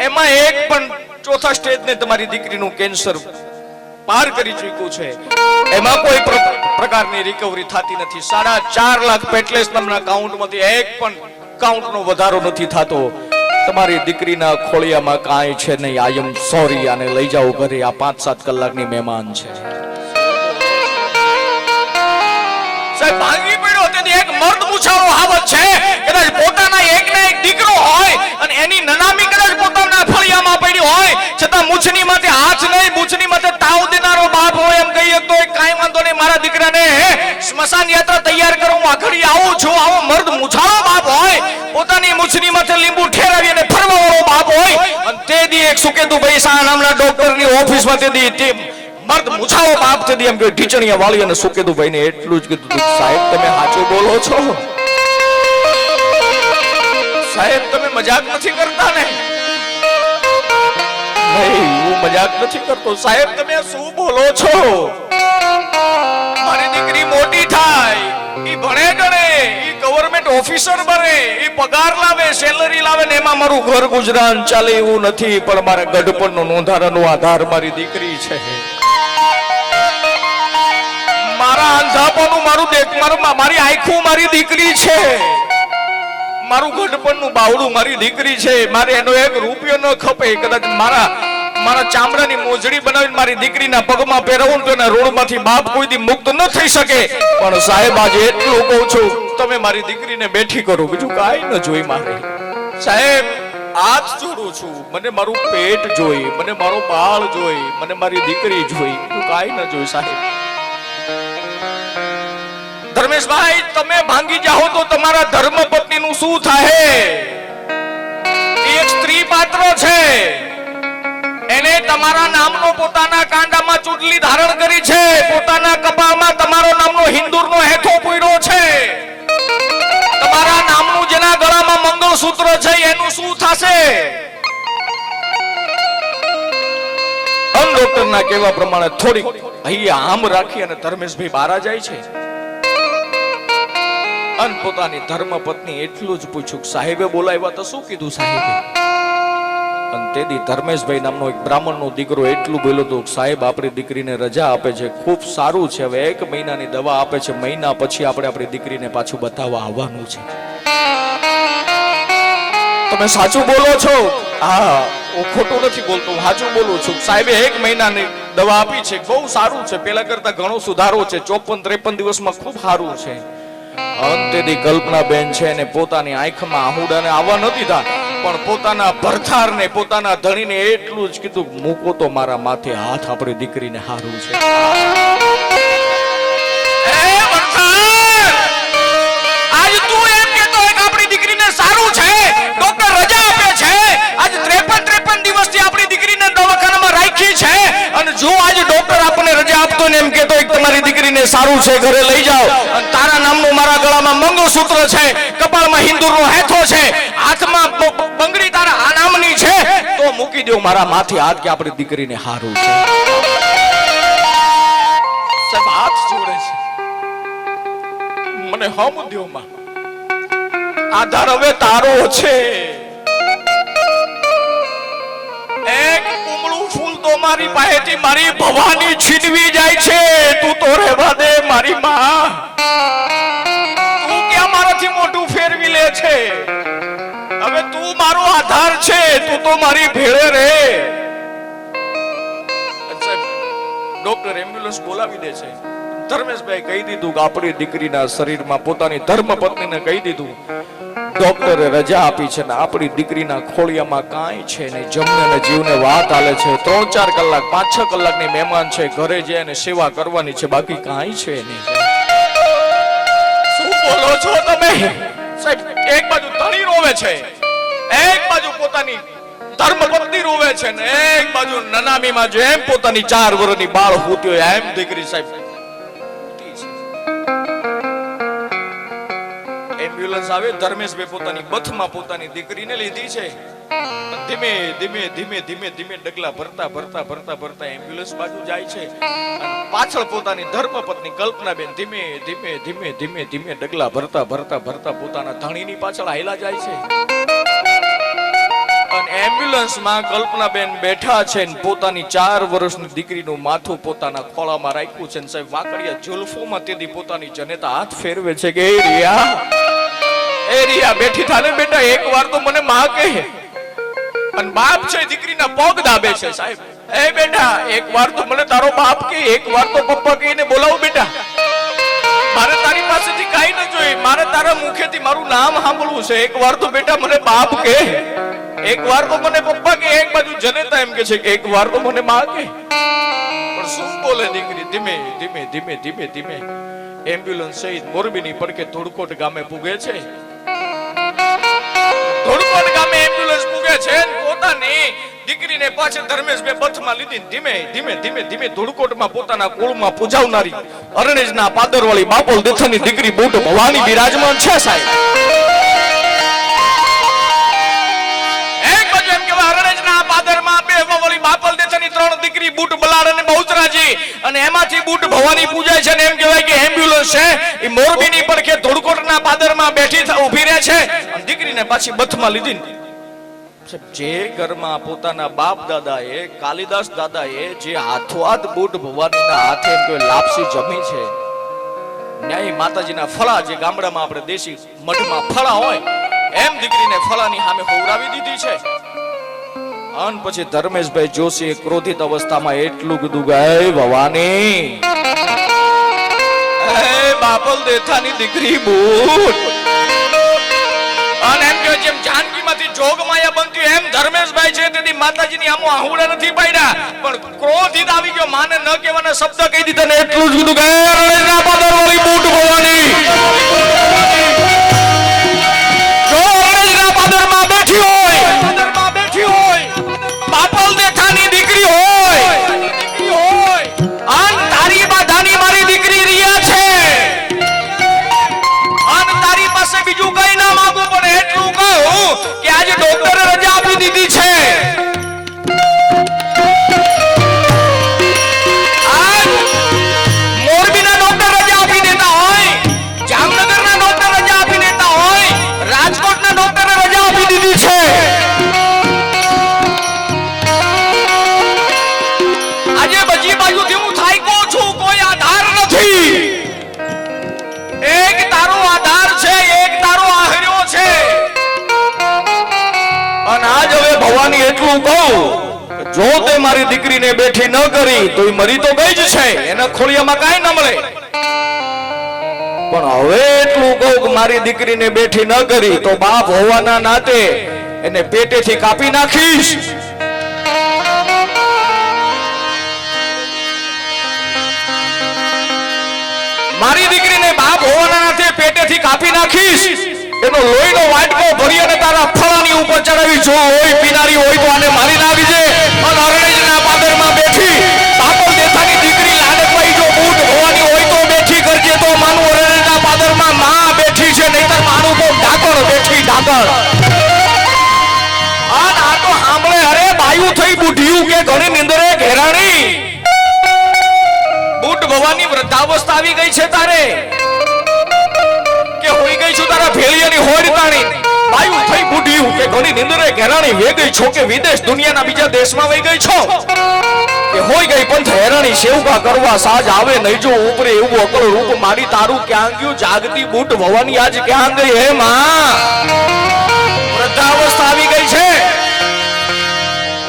એમાં એક પણ ચોથા સ્ટેજ ને તમારી દીકરીનું કેન્સર પાર કરી ચૂક્યું છે. એમાં કોઈ પ્રકારની રિકવરી થતી નથી. 4.5 લાખ પેટલેસ નામના કાઉન્ટમાંથી એક પણ કાઉન્ટનો વધારો નથી થતો. તમારી દીકરીના ખોળિયામાં કાંઈ છે નહીં, આઈ એમ સોરી, આને લઈ જાઓ ઘરે, આ 5-7 કલાકની મહેમાન છે. સાહેબ ભાંગી પડ્યો તેથી એક મર્દ મૂછાળો હાવત છે, કદાચ પોતાના એકને એક દીકરો હોય અને એની નનામી કદાચ પોતાના ફળિયામાં પડી હોય, છતાં મૂછની માથે હાથ નહીં, મૂછની માથે તાવ દેનારો બાપ હોય એમ કહીએ તો કાંઈ વાંધો નહીં, મારા દીકરાને સ્મશાન યાત્રા તૈયાર કરો, હું આખડી આવું છું, આવો મર્દ મૂછાળો બાપ હોય, પોતાની મૂછની માથે લીંબુ ઠેરાવી અને ફરવા વાળો બાપ હોય, અને તે દી એક સુકેતુભાઈ શાહ નામના ડોક્ટરની ઓફિસમાં તે દી મર્દ મૂછાળો બાપ તે દી એમ કે ઢીચણિયા વાળી અને સુકેતુભાઈને એટલું જ કીધું, સાહેબ તમે સાચું બોલો છો? સાહેબ તમે મજાક નથી કરતા ને? નહીં, હું મજાક નથી કરતો. સાહેબ તમે શું બોલો છો? મારી દીકરી મોટી થાય, ઈ ભણે ગણે, ઈ ગવર્નમેન્ટ ઓફિસર બને, ઈ પગાર લાવે, સેલરી લાવે ને એમાં મારું ઘર ગુજરાન ચાલે એવું નથી, પણ મારા ગઢપણનો નોંધારાનો આધાર મારી દીકરી છે. મારા અંધાપોનું મારી આંખું મારી દીકરી છે, મારું ગઢપણનું બાવડું મારી દીકરી છે. મારે એનો એક રૂપિયો ન ખપે, કદાચ મારા ચામડાની મોજડી બનાવીને મારી દીકરીના પગમાં પહેરાવું તો એના ઋણમાંથી બાપ કોઈ દી મુક્ત ન થઈ શકે. પણ સાહેબ આજે એટલું કહું છું, તમે મારી દીકરીને બેઠી કરો, બીજું કાંઈ ન જોઈ મારે. સાહેબ હાથ જોડું છું, મને મારું પેટ જોઈ, મને મારો બાળ જોઈ, મને મારી દીકરી જોઈ, બીજું કાંઈ ન જોઈ. સાહેબ ધર્મેશભાઈ તમે ભાંગી જાઓ તો તમારા ધર્મપત્નીનું શું થાય? એક સ્ત્રી પાત્ર છે, એને તમારા નામનો પોતાના કાંડામાં ચૂંટલી ધારણ કરી છે, પોતાના કપાળમાં તમારો નામનો હિંદુરનો હેઠો પૂર્યો છે, તમારા નામનું જેના ગળામાં મંગળસૂત્ર છે એનું શું થશે? ડોક્ટરના કહેવા પ્રમાણે થોડી અહીંયા આમ રાખી અને ધર્મેશભાઈ બહાર જાય છે. અન પોતાની ધર્મપત્ની એટલું જ પૂછ્યું, સાહેબે બોલાવ્યા તો શું કીધું? સાહેબે અને તેથી ધર્મેશભાઈ નામનો એક બ્રાહ્મણનો દીકરો એટલું બોલ્યો હતો, સાહેબ આપણી દીકરીને રજા આપે છે, ખૂબ સારું છે, હવે 1 મહિનાની દવા આપે છે, મહિના પછી આપણે આપણી દીકરીને પાછું બતાવવા આવવાનું છે. તમે સાચું બોલો છો? હા, હું ખોટું નથી બોલતો, હું સાચું બોલું છું. સાહેબે 1 મહિનાની દવા આપી છે, બહુ સારું છે, પેલા કરતા ઘણો સુધારો છે, 54-53 દિવસમાં ખૂબ સારું છે. અંતેથી કલ્પનાબેન છે ને પોતાની આંખમાં આહુડાને આવવા નથી દીધા, પણ પોતાના ભરથારને પોતાના ધણીને એટલું જ કીધું, મૂકો તો મારા માથે હાથ, આપણી દીકરીને હારું છે. આજ તું એમ કહેતો હોય કે આપણી દીકરીને સારું છે, ડોક્ટર રજા આપે છે, આજ 53 દિવસથી આપણી દીકરીને દવાખાનામાં રાખી છે, અને જો આજ ડોક્ટર આપણને રજા આપતો ને એમ કહેતો હોય તમારી દીકરીને સારું છે, ઘરે લઈ જાઓ, અને તારા નામનું મારા ગળામાં મંગળસૂત્ર છે, કપાળમાં હિંદુરનો હેથો છે, હાથમાં બંગડી તારા આ નામની છે, તો મૂકી દો મારા માથે હાથ કે આપણી દીકરીને હારું છે. સબ હાથ જોડે છે, મને હમ દ્યો માં, આધાર હવે તારો છે. એક કુમળું ફૂલ તો મારી પાસેથી મારી ભવાની છીનવી જાય છે, તું તો રહેવા દે મારી માં, તું ક્યાં મારાથી મોઢું ફેરવી લે છે? હવે તું મારો આધાર છે, તું તો મારી ભેળે રે. ડોક્ટર એમ્બ્યુલન્સ બોલાવી દે છે. ધર્મેશભાઈ કહી દીધું કે આપણી દીકરીના શરીરમાં પોતાની ધર્મપત્નીને કહી દીધું, ડોક્ટરે રજા આપી છે ને આપણી દીકરીના ખોળિયામાં કાંઈ છે નહીં, જમને ને જીવને વાત આલે છે, 3-4 કલાક 5-6 કલાકની મહેમાન છે, ઘરે જઈ અને સેવા કરવાની છે, બાકી કાંઈ છે નહીં. શું બોલો છો તમે? સાહેબ, એક બાજુ ધણી રોવે છે, એક બાજુ પોતાની ધર્મપત્ની રોવે છે, ને એક બાજુ નનામીમાં જેમ પોતાની 4 વર્ષની બાળ હોતી હોય એમ દીકરી સાહેબ. એમ્બ્યુલન્સ આવે, ધર્મેશભાઈ પોતાની બથમાં પોતાની દીકરીને લીધી છે, ધીમે ધીમે ધીમે ધીમે ધીમે ડગલા ભરતા ભરતા ભરતા ભરતા એમ્બ્યુલન્સ બાજુ જાય છે, પાછળ પોતાની ધર્મપત્ની કલ્પનાબેન ધીમે ધીમે ધીમે ધીમે ધીમે ડગલા ભરતા ભરતા ભરતા પોતાના ધણીની પાછળ હાયલા જાય છે. અને એમ્બ્યુલન્સમાં કલ્પનાબેન બેઠા છે ને પોતાની 4 વર્ષની દીકરીનું માથું પોતાના ખોળામાં રાખ્યું છે, ને સાહેબ વાકડિયા જુલ્ફોમાં તેથી પોતાની જનેતા હાથ ફેરવે છે કે એ રિયા બેઠી થાને બેટા, એક વાર તો મને માં કહે. અને બાપ છે દીકરીના પગ દાબે છે. સાહેબ, એ બેટા એક વાર તો મને તારો બાપ કે, એક વાર તો પપ્પા કહીને બોલાવો બેટા, મારે તારી પાસેથી કાઈ ન જોઈએ, મારે તારા મુખેથી મારું નામ સાંભળવું છે, એક વાર તો બેટા મને બાપ કે, એક વાર તો મને પપ્પા કે. એક બાજુ જનેતા એમ કે છે કે એક વાર તો મને માં કે, પણ શું બોલે દીકરી? ધીમે ધીમે ધીમે ધીમે ધીમે એમ્બ્યુલન્સ સહિત મોરબીની પડકે ધોળકોટ ગામે પૂગે છે. ધોળકોટ ગામે એમ્બ્યુલન્સ પૂગે છે, પોતાની દીકરીને પાછળ ધર્મેશભાઈ બથમાં લીધી, ધીમે ધીમે ધીમે ધીમે ધોળકોટમાં પોતાના કુળમાં પૂજાવનારી અરણેજના પાદરવાળી બાપોલ દેથાની દીકરી બુટ ભવાની બિરાજમાન છે. સાહેબ, દીકરી બુટ બલાડ અને બહુચરાજી, અને એમાંથી બુટ ભવાની પૂજાય છે, અને એમ કહેવાય કે એમ્બ્યુલન્સ છે એ મોરબીની પડખે ધોળકોટના પાદરમાં બેઠી ઊભી રહે છે, દીકરીને પાછી બથમાં લીધી. જે ઘરમાં પોતાના બાપ દાદાએ કાલિદાસ દાદાએ જે હાથોહાથ બુટ ભવાનીના હાથે એમ કે લાપસી જમી છે, ન્યાય માતાજીના ફળા, જે ગામડામાં આપણે દેશી મઢમાં ફળા હોય એમ દીકરીને ફળાની સામે હોવરાવી દીધી છે. અને પછી ધર્મેશભાઈ જોશી ક્રોધિત અવસ્થામાં એટલું કીધું કે હે ભવાની, હે બાપલ દેથાની દીકરી બુટ. અને એમ કે જેમ જાનકીમાંથી જોગમાયા બનતી એમ ધર્મેશભાઈ છે તેથી માતાજીની આમો આહુડા નથી પાડ્યા, પણ ક્રોધિત આવી ગયો, માને ન કહેવાના શબ્દ કહી દીધા ને એટલું જ કીધું કે હે રણેજના પાદરવાળી બુટ ભવાની, જો રણેજના પાદરમાં બેઠી હોય, બાપલ દેથાની દીકરી હોય, અને તારી બાધાની મારી દીકરી રિયા છે, અને તારી પાસે બીજું કઈ ના માંગુ, પણ એટલું કહું કે આજે ડોક્ટરે રજા આપી દીધી છે. મોરબીના ડોક્ટર રજા આપી દેતા હોય, જામનગરના એટલું કહું, જો તે મારી દીકરીને બેઠી ન કરી તો એ મરી તો ગઈ જ છે, એના ખોળિયામાં કાંઈ ન મળે. પણ હવે એટલું કહું કે મારી દીકરીને બેઠી ન કરી તો બાપ હોવાના નાતે એને પેટેથી કાપી નાખીશ. મારી દીકરીને બાપ હોવાના નાતે પેટેથી કાપી નાખીશ. એનો લોહીનો વાટકો ભરી અને તારા ફળાની ઉપર ચડાવી. જો હોય પીનારી હોય તો આને મારી નાખી છે. અને અરણેજના પાદરમાં બેઠી બાપો દેથાની દીકરી લાડકવાઈ જો બૂટ ભવાની હોય તો બેઠી કરજે, તો માનું અરણેજના પાદરમાં માં બેઠી છે, નહીતર માનું તો ડાકર બેઠી ડાકર. આ તો સાંભળે અરે બાયું થઈ બુઢિયું કે ઘણી નિંદરે ઘેરાણી. બૂટ ભવાની વૃદ્ધાવસ્થા આવી ગઈ છે તારે, કે હોઈ ગઈ છું તારા ભેળિયાની હોડ તાણી. બાયું થઈ બુઢિયું કે ઘણી નિંદરે ઘેરાણી વે ગઈ છો કે વિદેશ દુનિયાના બીજા દેશમાં વઈ ગઈ છો, કે હોઈ ગઈ પંથ હેરાણી સેવકા કરવા સાજ આવે નહીં જો ઉપરે એવું અકળ રૂપ મારી તારું ક્યાં ગયું જાગતી બૂટ ભવાની આજ ક્યાં ગઈ હે માં. વૃદ્ધાવસ્થા આવી ગઈ છે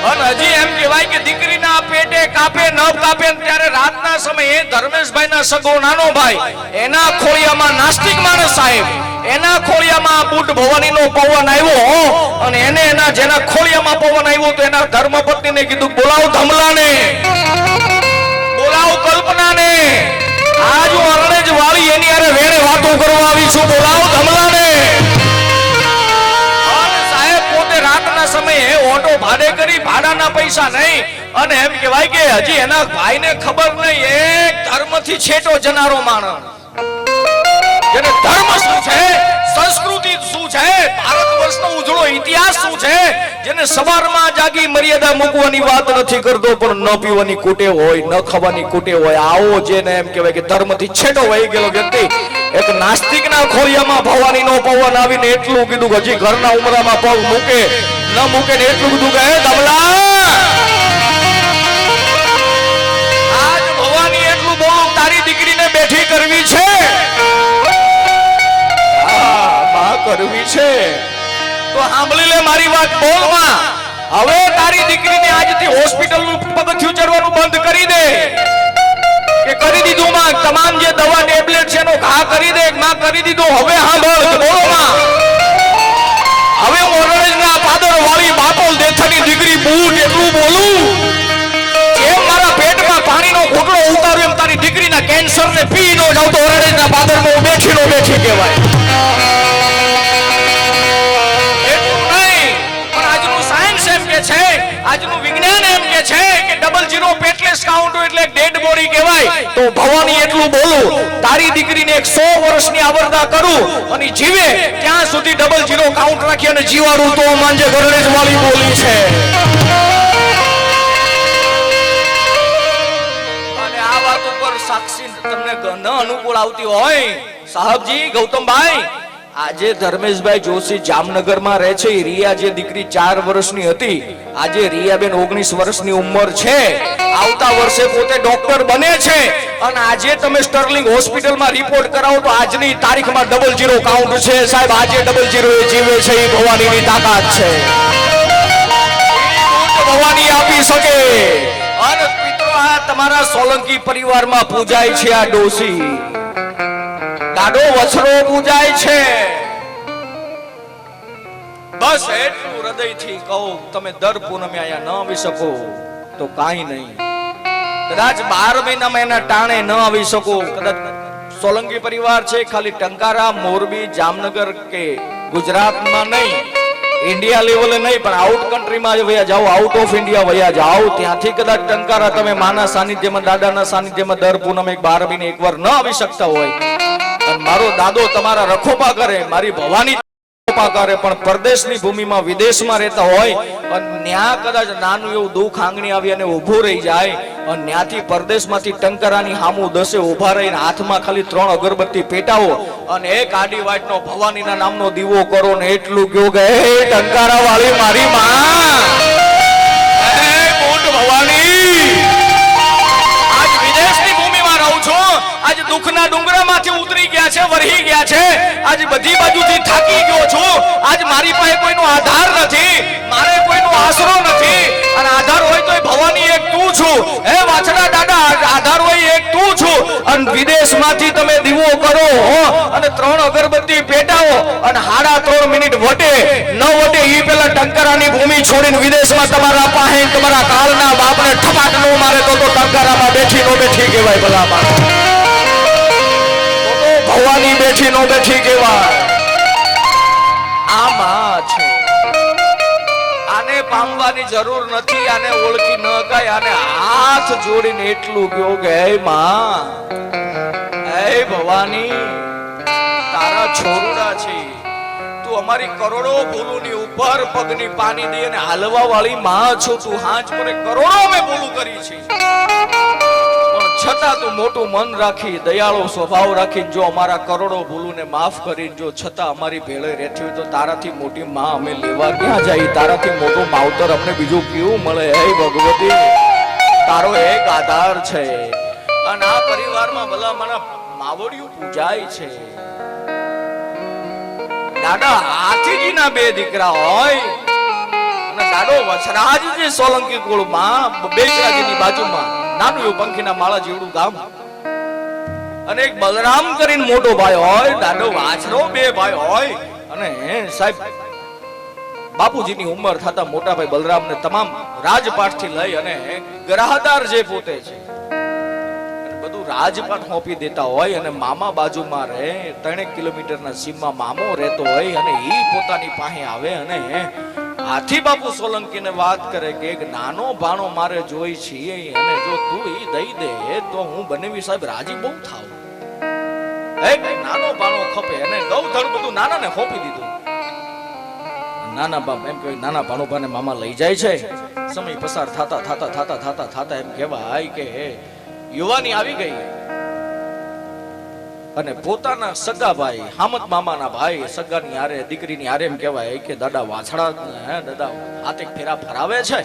અને હજી એમ કહેવાય કે દીકરીના પેટે કાપે ન કાપે ત્યારે રાતના સમયે ધર્મેશભાઈના સગો નાનો ભાઈ એના ખોળિયામાં નાસ્તિક માણસ સાહેબ એના ખોળિયામાં બુટ ભવાનીનો પવન આવ્યો અને એને એના જેના ખોળિયામાં પવન આવ્યો તો એના ધર્મપત્નીને કીધું બોલાવ ધમલાને, બોલાવ કલ્પનાને, આજ હું અરણેજ વાળી એની હારે વેણે વાતો કરવા આવી છું, બોલાવ ધમલાને. રાતના સમયે ઓટો ભાડે કરી ભાડાના પૈસા નહીં અને એમ કહેવાય કે હજી એના ભાઈને ખબર નહીં એક ધર્મથી છેટો જનારો માણસ જેને ધર્મ શું છે, સંસ્કૃતિ શું છે, ભારત વર્ષનો ઉજળો ઇતિહાસ શું છે, જેને સવારમાં જાગી મર્યાદા મૂકવાની વાત નથી કરતો પણ ન પીવાની કુટે હોય ન ખાવાની કુટે હોય આવો જેને એમ કહેવાય કે ધર્મથી છેટો વહી ગયેલો વ્યક્તિ એક નાસ્તિકના ખોળિયામાં ભવાનીનો પવન આવીને એટલું કીધું કે હજી ઘરના ઉમરામાં પગ મૂકે ન મૂકે ને એટલું કીધું કે હે ધમલા આજ ભવાની એટલું બોલું તારી દીકરીને બેઠી કરવી છે, કરવી છે તો સાંભળી લે મારી વાત બોલમાં. હવે તારી દીકરીને આજથી હોસ્પિટલનું પગથિયું ચડવાનું બંધ કરી દે, કે કરી દીધું માં તમામ જે દવા ટેબ્લેટ છે એનો ઘા કરી દે માં કરી દીધું. હવે સાંભળ બોલો માં, હવે હું અરણેજના પાદર વાળી બાપોલ દેથાની દીકરી બૂટ એટલું બોલું એમ મારા પેટમાં પાણીનો ઘૂંટડો ઉતાર્યો એમ તારી દીકરીના કેન્સરને પી નો જાવ તો અરણેજના પાદરમાં હું બેઠી નો બેઠી કહેવાય. આજનું વિજ્ઞાન એમ કે છે કે 00 પેટલેસ કાઉન્ટ એટલે ડેડ બોડી કહેવાય. તો ભવાની એટલું બોલું તારી દીકરીને 100 વર્ષની આવરદા કરું અને જીવે ત્યાં સુધી 00 કાઉન્ટ રાખી અને જીવાડું તો માંજે ગરણેજ વાળી બોલી છે. અને આ વાત ઉપર સાક્ષી તમને ન અનુકૂળ આવતી હોય સાહેબજી ગૌતમભાઈ, આજે ધર્મેશભાઈ જોશી જામનગરમાં રહે છે. રિયા જે દીકરી 4 વર્ષની હતી આજે રિયાબેન 19 વર્ષની ઉંમર છે. આવતા વર્ષે પોતે ડોક્ટર બને છે અને આજે તમે સ્ટર્લિંગ હોસ્પિટલમાં રિપોર્ટ કરાવો તો આજની તારીખમાં 00 કાઉન્ટ છે સાહેબ. આજે 00 એ જીવે છે એ ભવાનીની તાકાત છે, ભવાની આપી શકે. અને મિત્રો આ તમારા સોલંકી પરિવારમાં પૂજાય છે આ ડોસી દાડો વછરો પૂજાય છે. બસ એટલું હૃદયથી કહું તમે દર પૂનમે આયા ન આવી શકો તો કાઈ નહીં, કદાચ 12 મહિનામાં એના ટાણે ન આવી શકો. કદાચ સોલંકી પરિવાર છે ખાલી ટંકારા મોરબી જામનગર કે ગુજરાતમાં નહીં ઇન્ડિયા લેવલે નહીં પણ આઉટ કન્ટ્રીમાં વયા જાઓ, આઉટ ઓફ ઇન્ડિયા વયા જાઓ, ત્યાંથી કદાચ ટંકારા તમે માના સાનિધ્યમાં દાદાના સાનિધ્યમાં દર પૂનમે 12 મહિને એકવાર ન આવી શકતા હોય અને મારો દાદો તમારા રખોપા કરે મારી ભવાની કરે પણ પરદેશની ભૂમિમાં વિદેશમાં રહેતા હોય અને ન્યા કદાચ નાનું એવું દુઃખ આંગણી આવી અને ઊભું રહી જાય અને ન્યાથી પરદેશમાંથી ટંકારાની હામું દસે ઊભા રહીને હાથમાં ખાલી 3 અગરબત્તી પેટાવો અને એક આડી વાટનો ભવાનીના નામનો દીવો કરો ને એટલું કહ્યું કે હે ટંકારા વાળી મારી માં, હે બૂટ ભવાની આજ વિદેશની ભૂમિમાં રહું છું, આજ દુઃખના ડુંગરામાંથી ઉતરી ગયા છે, વરહી ગયા છે, આજ બધી બાજુથી થાકી ગયો છું, આજ મારી પાસે કોઈનો આધાર નથી, મારે કોઈનો આશરો નથી, તોય ભવાની એક તું છું. હે વાછડા દાદા આધાર હોય એક તું છું. અને વિદેશમાંથી તમે દીવો કરો અને 3 અગરબત્તી પેટાવો અને 3.5 મિનિટ વટે ન વટે ઈ પેલા ટંકારાની ભૂમિ છોડીને વિદેશમાં તમારા પાસે તમારા કાળના બાપને ઠપાટ નો મારે તો ટંકારામાં બેઠી નો બેઠી કહેવાય ભલામાં. તો ભવાની બેઠી નો બેઠી કહેવાય. આ માં છે. આને પામવાની જરૂર નથી. આને ઓળખી ન ગાય. આને હાથ જોડીને એટલું કહ્યું કે હે માં, હે ભવાની, તારા છોરુડા છે. તું અમારી કરોડો ભૂલોની ઉપર પગની પાની દે અને હાલવા વાળી માં છો. તું હાજ મને કરોડો મેં ભૂલું કરી છે, પણ છતાં તું મોટું મન રાખી દયાળો સ્વભાવ રાખીને જો અમારા કરોડો ભૂલોને માફ કરીને જો છતાં અમારી ભેળે રહેતી હોય તો તારાથી મોટી માં અમે લેવા ક્યાં જાય? તારાથી મોટું માવતર અમને બીજું કેવું મળે? હે ભગવતી, તારો એક આધાર છે. અને આ પરિવારમાં ભલા મારા માવડિયું પૂજાય છે. દાદા હાથીજીના 2 દીકરા હોય અને દાદો વછરાજજી સોલંકી કુળમાં બેચરાજીની બાજુમાં નાનું એવું પંખીના માળા જેવડું ગામ અને એક બલરામ કરીને મોટો ભાઈ હોય. દાદો વાછરો 2 ભાઈ હોય અને સાહેબ બાપુજીની ઉંમર થતા મોટા ભાઈ બલરામને તમામ રાજપાઠથી લઈ અને ગ્રાહદાર જે પોતે છે બધું રાજપાઠ સોંપી દેતા હોય અને મામા બાજુમાં રહે 3 કિલોમીટરના સીમમાં મામો રહેતો હોય અને ઈ પોતાની પાસે આવે અને હાથી બાપુ સોલંકીને વાત કરે કે એક નાનો ભાણો મારે જોઈ છે અને જો તું ઈ દઈ દે તો હું બનેવી સાહેબ રાજી બહુ થાવ. એક નાનો ભાણો ખપે અને ગૌધણ બધું નાનાને સોંપી દીધું. નાના બાપ એમ કે નાના ભાણોભાને મામા લઈ જાય છે. સમય પસાર થતા એમ કહેવાય કે યુવાની આવી ગઈ અને પોતાના સગા ભાઈ હામત મામાના ભાઈ સગાની હારે દીકરીની હારે એમ કહેવાય કે દાદા વાછડા દાદા હાથે ફેરા ફરાવે છે.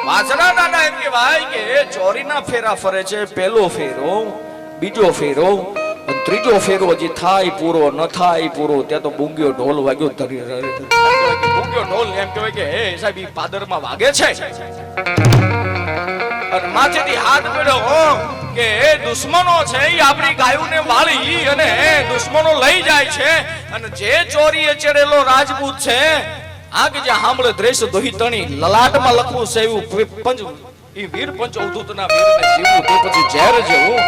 વાછડા દાદા એમ કહેવાય કે ચોરીના ફેરા ફરે છે. પહેલો ફેરો, બીજો ફેરો, ત્રીજો ફેરો હજી થાય પૂરો ન થાય પૂરો ત્યાં તો બુંગિયો ઢોલ વાગ્યો. બુંગિયો ઢોલ એમ કહેવાય કે હે સાહેબ ઈ પાદરમાં વાગે છે અને માથેથી હાથ મેળ્યો કે દુશ્મનો છે ઈ આપણી ગાયોને વાળી અને દુશ્મનો લઈ જાય છે અને જે ચોરીએ ચડેલો રાજપૂત છે આ કે જે સાંભળે દ્રેષ દોહી તણી લલાટમાં લખવું છે એવું પંચ ઈ વીર પંચ અવધૂતના વીરને જીવવું તે પછી ઝેર જેવું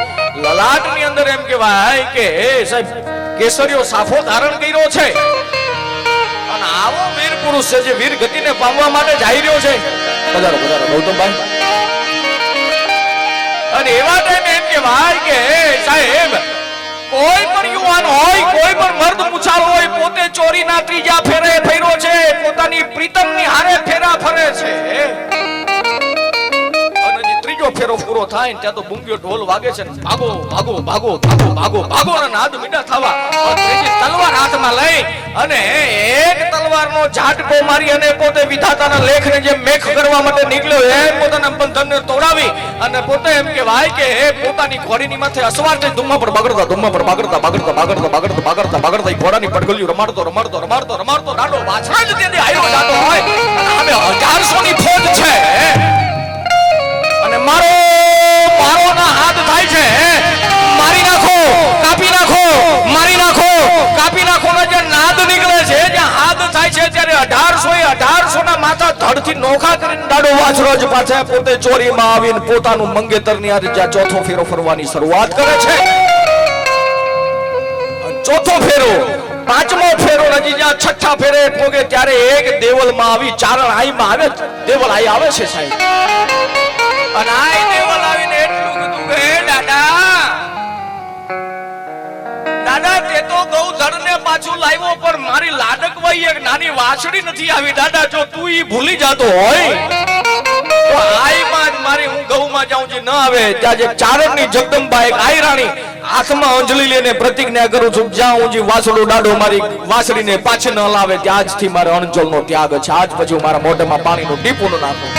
લલાટની અંદર એમ કહેવાય કે સાહેબ કેસરીયો સાફો ધારણ કર્યો છે અને આવો વીર પુરુષ છે જે વીર ગતિને પામવા માટે જઈ રહ્યો છે. પધારો પધારો ગૌતમભાઈ. અને એવા ટાઈમે એમ કહેવાય કે સાહેબ કોઈ પણ યુવાન હોય, કોઈ પણ મર્દ મુછાળ હોય, પોતે ચોરીના 3જા ફેરે ફર્યો છે, પોતાની પ્રીતમની હારે ફેરા ફરે છે અને જે 3જો ફેરો પૂરો થાય ત્યાં તો બુંગિયો ઢોલ વાગે છે. ભાગો ભાગો ભાગો ભાગો ભાગો ભાગો ના નાદ મીઠા થવા ત્રીજી તલવાર હાથમાં લઈ અને એક તલવારનો ઝાટકો મારી અને પોતે વિધાતાના લેખને જે મેખ કરવા માટે નીકળ્યો એ પોતાના બંધનને તોડાવી અને પોતે એમ કહેવાય કે પોતાની ઘોડીની માથે અસવાર થઈ ધુમ્મા પર બગડતા ઘોડાની પડગલિયું રમાડતો દાડો વાછડા જ તેથી આવ્યો જાતો હોય અને 1100 ની ફોજ છે અને મારો ના હાથ થાય છે. મારી નાખો, કાપી નાખો, મારી નાખો, કાપી નાખો ના જે નાદ નીકળે છે, જ્યાં હાથ થાય છે ત્યારે 1800 ના માથા ધડથી નોખા કરીને દાડો વાછરો જ પાછા પોતે ચોરીમાં આવીને પોતાનું મંગેતરની હારે જ્યાં ચોથો ફેરો ફરવાની શરૂઆત કરે છે. ચોથો ફેરો, 5મો ફેરો હજી જ્યાં 6ઠા ફેરે પોગે ત્યારે એક દેવલમાં આવી ચારણ આઈમાં આવે. દેવલ આઈ આવે છે સાહેબ અને આઈ દેવલ આવીને એટલું કીધું કે દાદા તે તો ગૌધનને પાછું લાવ્યો પણ મારી લાડકવાઈ એક નાની વાછડી નથી આવી. દાદા જો તું ઈ ભૂલી જાતો હોય તો આઈમાં જ મારી હું ગૌમાં જાઉં જે ન આવે ત્યાં જે ચારણની જગદંબા એક આઈ રાણી હાથમાં અંજલિ લઈને પ્રતિજ્ઞા કરું છું જ્યાં હું જે વાસડો દાડો મારી વાસડીને પાછી ન લાવે ત્યાં આજથી મારે અણજલનો ત્યાગ છે. આજ પછી હું મારા મોઢામાં પાણીનું ટીપું ન નાખું.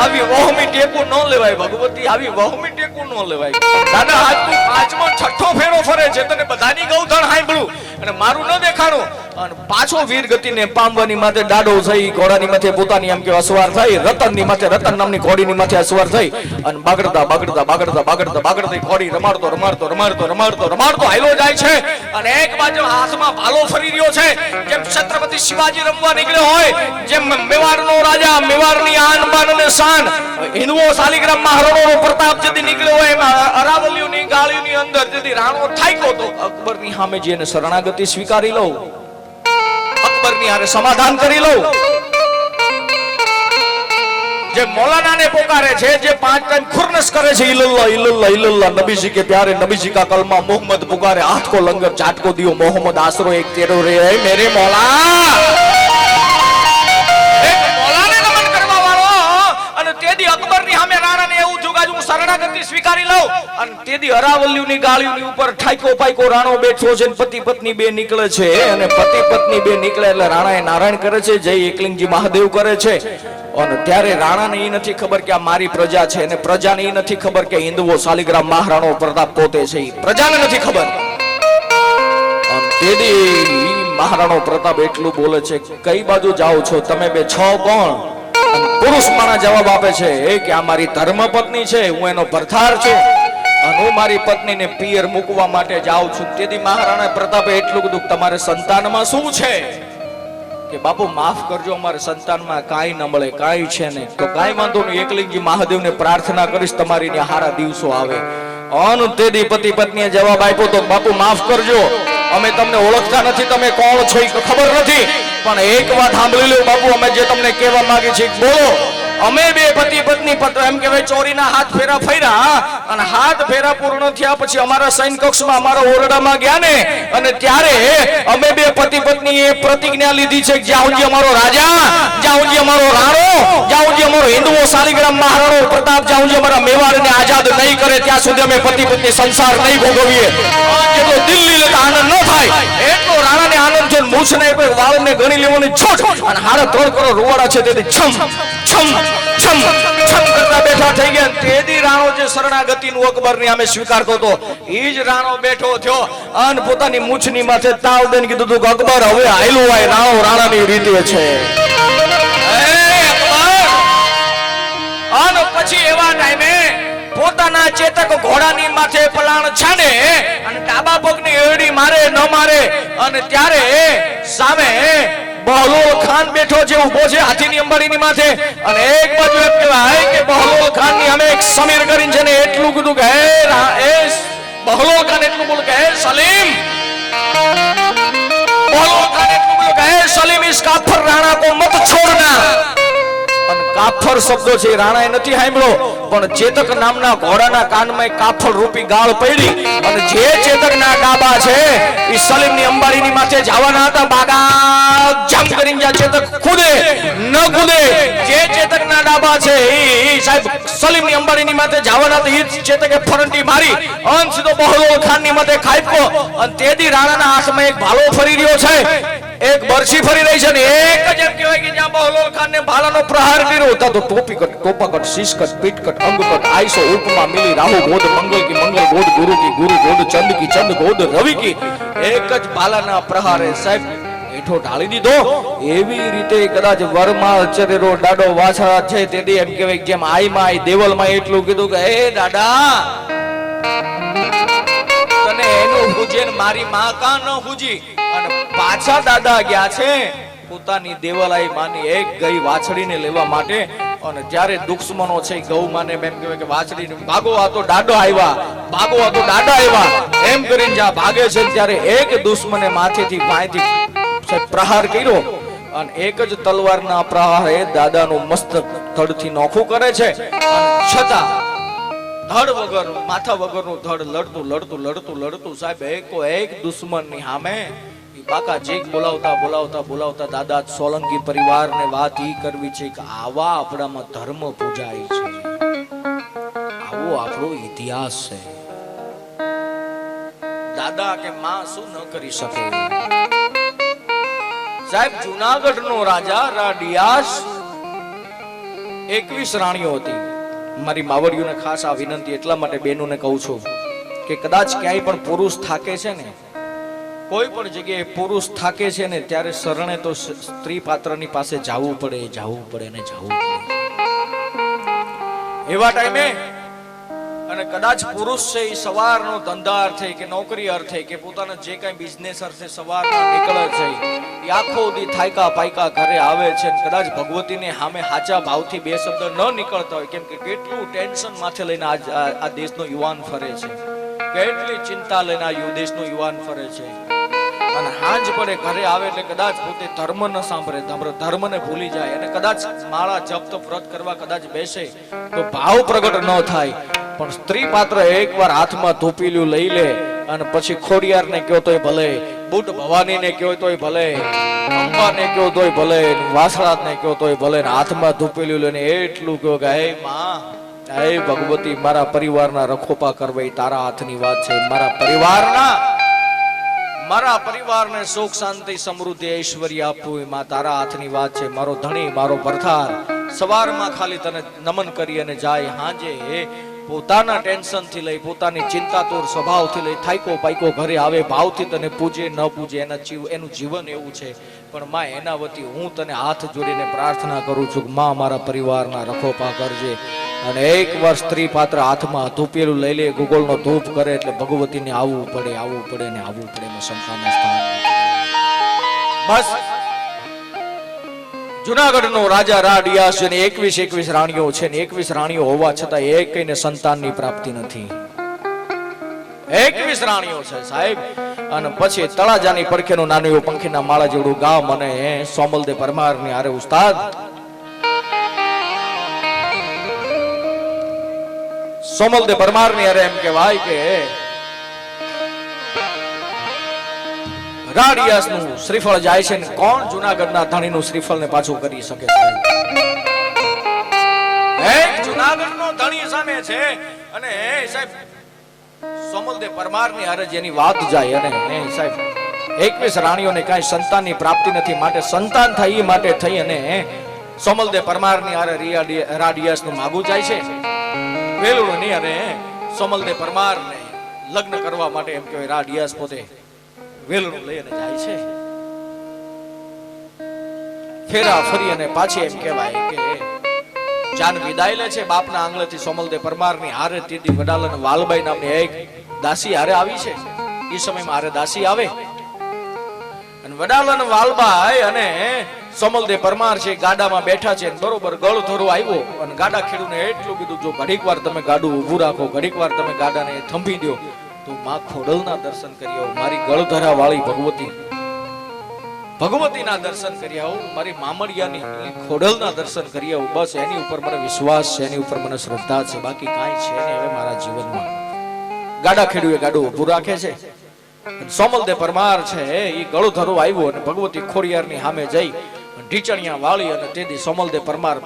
આવી વહમી ટેકું ન લેવાય ભગવતી, આવી વહમી ટેકું ન લેવાય. દાદા આજ તું 5મો 6ઠો ફેરો ફરે છે તને બધાની ગૌધણ સાંભળું અને મારું ન દેખાણું અને પાછો વીર ગતિને પામવાની માથે ડાડો થઈ ઘોડાની માથે પોતાની એમ કે અસવાર થઈ રતનની માથે રતન નામની ઘોડીની માથે અસવાર થઈ અને બાગડતા બાગડતા બાગડતા બાગડતા બાગડતી ઘોડી રમાડતો રમાડતો રમાડતો રમાડતો રમાડતો હાલો જાય છે અને એક બાજુ હાથમાં ભાલો ફરી રહ્યો છે જેમ છત્રપતિ શિવાજી રમવા નીકળ્યો હોય જેમ મેવાડનો રાજા મેવાડની આન બાન અને શાન હિન્દુઓ શાલિગ્રામ મહારાણાનો પ્રતાપ જેથી નીકળ્યો હોય એમાં અરાવલીઓની ગાળીની અંદર જેથી રાણો થાક્યો તો અકબરની સામે જેને શરણાગતિ સ્વીકારી લઉં અકબરની હારે સમાધાન કરી લઉં જે मौलाना પોકારે છે જે 5 टाइम खुरनस करे છે इल्लल्लाह इल्लल्लाह इल्लल्लाह नबी जी के प्यारे नबी जी का कलमा मोहम्मद पुकारे हाथ को लंगर चाट को दियो मोहम्मद आसरो एक तेरो रे है मेरे मौला एक मौला ने नमन करवा वाळो અને તેદી અકબરની સામે રાણાને એવું જોગાજુ હું શરણાગતિ સ્વીકારી લઉં અને તેદી અરાવલ્લીની ગાળીની ઉપર ઠાઈકો પાઈકો રાણો બેઠો છે પતિ પત્ની બે નીકળે છે અને પતિ પત્ની બે નીકળે એટલે રાણાએ નારાયણ કરે છે જય એકલિંગજી મહાદેવ કરે છે અને ત્યારે રાણાને એ નથી ખબર કે આ મારી પ્રજા છે અને પ્રજાને એ નથી ખબર કે હિન્દુઓ શાલિગ્રામ મહારાણો પ્રતાપ પોતે છે પ્રજાને નથી ખબર અને તેદી મહારાણો પ્રતાપ એટલું બોલે છે કઈ બાજુ જાઓ છો તમે બે છો કોણ પુરુષ માણા જવાબ આપે છે કે આ મારી ધર્મપત્ની છે હું એનો ભરથાર છું અને હું મારી પત્નીને પિયર મૂકવા માટે જાઉં છું તેથી મહારાણા પ્રતાપે એટલું કીધું તમારે સંતાનમાં શું છે કે બાપુ માફ કરજો અમારે સંતાનમાં કાઈ ન મળે કાઈ છે ને તો કાઈ વાંધો નહીં એકલિંગજી મહાદેવને પ્રાર્થના કરીશ તમારી ને હારા દિવસો આવે અન તેદી પતિ પત્નીએ જવાબ આપ્યો તો બાપુ માફ કરજો અમે તમને ઓળખતા નથી તમે કોણ છો એ ખબર નથી પણ એક વાત સાંભળી લો બાપુ અમે જે તમને કહેવા માંગી છે બોલો અમે બે પતિ પત્ની એમ કહેવાય ચોરીના હાથ ફેરા ફર્યા અને હાથ ફેરા પૂર્ણ થયા પછી અમારા સૈન કક્ષમાં અમારા ઓરડામાં ગયા ને અને ત્યારે અમે બે પતિ પત્નીએ પ્રતિજ્ઞા લીધી છે કે જ્યાં સુધી અમારો રાજા જ્યાં સુધી અમારો રાણો જ્યાં સુધી અમારો હિન્દુઓ શાલિગ્રામ મહારાણો પ્રતાપ જ્યાં સુધી અમારા મેવાડને આઝાદ નહીં કરે ત્યાં સુધી અમે પતિ પત્ની સંસાર નહીં ભોગવીએ જેટલો દિલ્હી લેતા આનંદ ન થાય એટલો રાણાને આનંદ છે મૂછ ને વાળને ગણી લેવાની છોટ અને હારા 3 કરોડ રૂવાડા છે તેથી છમ છમ છમ છમ કરતા બેઠા થઈ ગયા તેદી રાણો જે શરણાગતિનું અકબરની સામે સ્વીકારતો હતો ઈ જ રાણો બેઠો થયો અને પોતાની મૂછની માથે તાવ દઈને કીધું કે અકબર હવે આયલું આય રાણો રાણાની રીતે છે અને પછી એવા ટાઈમે પોતાના ચેતક ઘોડાની માથે પલાણ છાને અને ડાબા પગની એડી મારે ન મારે અને ત્યારે સામે બહલોલ ખાન બેઠો છે ઉભો છે હાથીની અંબાડીની માથે અને એક બાજુ એમ કહેવાય કે બહલોલ ખાન ની અમે એક સમીર કરીને છે ને એટલું કીધું કે હે બહલોલ ખાન એટલું બોલ કે હે સલીમ બહલોલ ખાન એટલું બોલ કે હે સલીમ ઇસ કાફર રાણા કો મત છોડના અને કાફર શબ્દો છે રાણાએ નથી સાંભળ્યો પણ ચેતક નામના ઘોડાના કાનમાં કાફર રૂપી ગાળ પડી અને જે ચેતકના ડાબા છે ઈ સલીમની અંબાડીની માથે જવાના હતા બાગા જમ કરીને જ્યાં ચેતક કૂદે ન કૂદે જે ચેતકના ડાબા છે ઈ સાહેબ સલીમની અંબાડીની માથે જવાના હતા ઈ ચેતકે ફરંટી મારી અન સીધો બહલોલ ખાનની માથે ખાઈપો અને તેદી રાણાના હાથમાં એક ભાલો ફરી રહ્યો છે એક બરછી ફરી રહી છે ને એક જ એમ કહેવાય કે જ્યાં બહલોલ ખાનને ભાલાનો પ્રહાર કર્યો હતો તો ટોપી કટ ટોપા કટ શીશ કટ પીઠ કટ અંગ કટ આઈસો ઉપમા મિલી રાહુ ગોદ મંગલ કી મંગલ ગોદ ગુરુ કી ગુરુ ગોદ ચંદ કી ચંદ ગોદ રવિ કી એક જ ભાલાના પ્રહારે સાહેબ હેઠો ઢાળી દીધો એવી રીતે કદાચ વરમાળ ચરેરો ડાડો વાછડા છે તેથી એમ કહેવાય જેમ આઈમાં આઈ દેવલમાં એટલું કીધું કે હે દાદા તને એનું હુજે મારી માં કા ન હુજી અને પાછા દાદા ગયા છે પોતાની દેવલાઈ માની એક ગઈ વાછડીને લેવા માટે અને જ્યારે દુશ્મનો છે ગૌ માને એમ કહેવાય કે વાછડીને ભાગો આ તો દાડો આવ્યા ભાગો આ તો દાડા આવ્યા એમ કરીને જ્યાં ભાગે છે ત્યારે એક દુશ્મને માથેથી પાયથી પ્રહાર કર્યો અને એક જ તલવારના પ્રહારે દાદાનું મસ્તક ધડથી નોખું કરે છે અને છતાં ધડ વગર માથા વગરનું ધડ લડતું લડતું લડતું લડતું સાહેબ એકો એક દુશ્મનની સામે બાકા જેક બોલાવતા બોલાવતા બોલાવતા દાદા સોલંકી પરિવારને વાત ઈ કરવી છે કે આવા આપણામાં ધર્મ પૂજાય છે આવો આપણો ઇતિહાસ છે દાદા કે માં શું ન કરી શકે સાહેબ જૂનાગઢનો રાજા રાડિયાસ 21 રાણીઓ હતી મારી માવડીઓને ખાસ આ વિનંતી એટલા માટે બહેનોને કહું છું કે કદાચ ક્યાંય પણ પુરુષ થાકે છે ને કોઈ પણ જગ્યાએ પુરુષ થાકે છે ને ત્યારે શરણે તો સ્ત્રી પાત્રની પાસે જવું પડે ને જવું પડે. એવા ટાઈમે અને કદાચ પુરુષ છે એ સવારનો ધંધા અર્થે કે નોકરી અર્થે કે પોતાના જે કઈ બિઝનેસ અર્થે સવારમાં નીકળે છે એ આખો દી થાયકા પાયકા ઘરે આવે છે અને કદાચ ભગવતીને સામે હાચા ભાવથી બે શબ્દ ન નીકળતા હોય, કેમ કે કેટલું ટેન્શન માથે લઈને આ દેશનો યુવાન ફરે છે, કેટલી ચિંતા લઈને આ દેશનો યુવાન ફરે છે. અને હાંજ પડે ઘરે આવે એટલે કદાચ પોતે ધર્મ ન સાંભળે, ધર્મને ભૂલી જાય અને કદાચ માળા જપ તપ વ્રત કરવા કદાચ બેસે તો ભાવ પ્રગટ ન થાય. પણ સ્ત્રી પાત્ર એકવાર હાથમાં ધોપીલું લઈ લે અને પછી ખોડિયારને કહો તોય ભલે, બુટ ભવાનીને કહો તોય ભલે, અંબાને કહો તોય ભલે, વાસળાને કહો તોય ભલે, હાથમાં ધોપીલું લઈને એટલું કહો કે હે માં, હે ભગવતી, મારા પરિવારના રખોપા કરવા તારા હાથની વાત છે. મારા પરિવારને સુખ શાંતિ સમૃદ્ધિ ઐશ્વર્ય આપવું એ માં તારા હાથની વાત છે. મારો ધણી, મારો ભરથાર સવારમાં ખાલી તને નમન કરી અને જાય, હાંજે પોતાના ટેન્શન થી લઈ, પોતાની ચિંતાતુર સ્વભાવથી લઈ થાયકો પાયકો ઘરે આવે, ભાવથી તને પૂજે ન પૂજે એનું જીવન એવું છે. પણ માં એના વતી હું તને હાથ જોડીને પ્રાર્થના કરું છું કે માં મારા પરિવારના રખોપા કરજે. અને એક વાર સ્ત્રી પાત્ર હાથમાં ધૂપેલું લઈ લે, ગુગળનો ધૂપ કરે એટલે ભગવતીને આવવું પડે ને આવવું પડે શંકાના સ્થાન. બસ જુનાગઢનો રાજા રાડિયાસ છે ને 21 રાણીઓ છે ને 21 રાણીઓ હોવા છતાં એકને સંતાનની પ્રાપ્તિ નથી. 21 રાણીઓ છે સાહેબ. અને પછી તળાજાની પડખેનું નાનું એવું પંખીના માળા જેવડું ગામ અને સોમલદેવ પરમારની હારે ઉસ્તાદ સોમલદેવ પરમારની હારે એમ કહેવાય કે રાડિયાસનું શ્રીફળ જાય છે ને કોણ જુનાગઢના ધણીનું શ્રીફળને પાછું કરી શકે છે? એક જુનાગઢનો ધણી સામે છે અને સાહેબ સોમલદેવ પરમારની હારે જેની વાત જાય અને સાહેબ 21 રાણીઓને કાંઈ સંતાનની પ્રાપ્તિ નથી, માટે સંતાન થાય એ માટે થઈ અને સોમલદેવ પરમારની હારે રાડિયાસનું માગું જાય છે. વેલું ની અને સોમલદેવ પરમારને લગ્ન કરવા માટે એમ કહેવાય રાડિયાસ પોતે વેલણું લઈને જાય છે. ફેરા ફરી અને પાછી એમ કહેવાય કે જાન વિદાય લે છે બાપના આંગળેથી સોમલદેવ પરમારની હારે તીધી વડાલન વાલબાઈ નામની એક દાસી હારે આવી છે. એ સમયમાં હારે દાસી આવે અને વડાલન વાલબાઈ અને સોમલદેવ પરમાર છે ગાડામાં બેઠા છે, બરોબર ગળ ધોરો આવ્યો અને ગાડા ખેડૂને એટલું કીધું જો ઘડીક વાર તમે ગાડું ઊભું રાખો, ઘડીક વાર તમે ગાડાને થંભી દો તો માં ખોડલના દર્શન કરી આવો, મારી ગળધરા વાળી ભગવતીના દર્શન કરી આવો, મારી મામડિયાની ખોડલના દર્શન કરી આવો. બસ એની ઉપર મને વિશ્વાસ છે, એની ઉપર મને શ્રદ્ધા છે, બાકી કાંઈ છે નહીં હવે મારા જીવનમાં. ગાડા ખેડૂએ ગાડું ઊભું રાખે છે. સોમલદેવ પરમાર છે એ ગળધરો આવ્યો અને ભગવતી ખોડિયારની સામે જઈ ઢીચણિયા વાળી અને તેથી સોમલદેવ પરમાર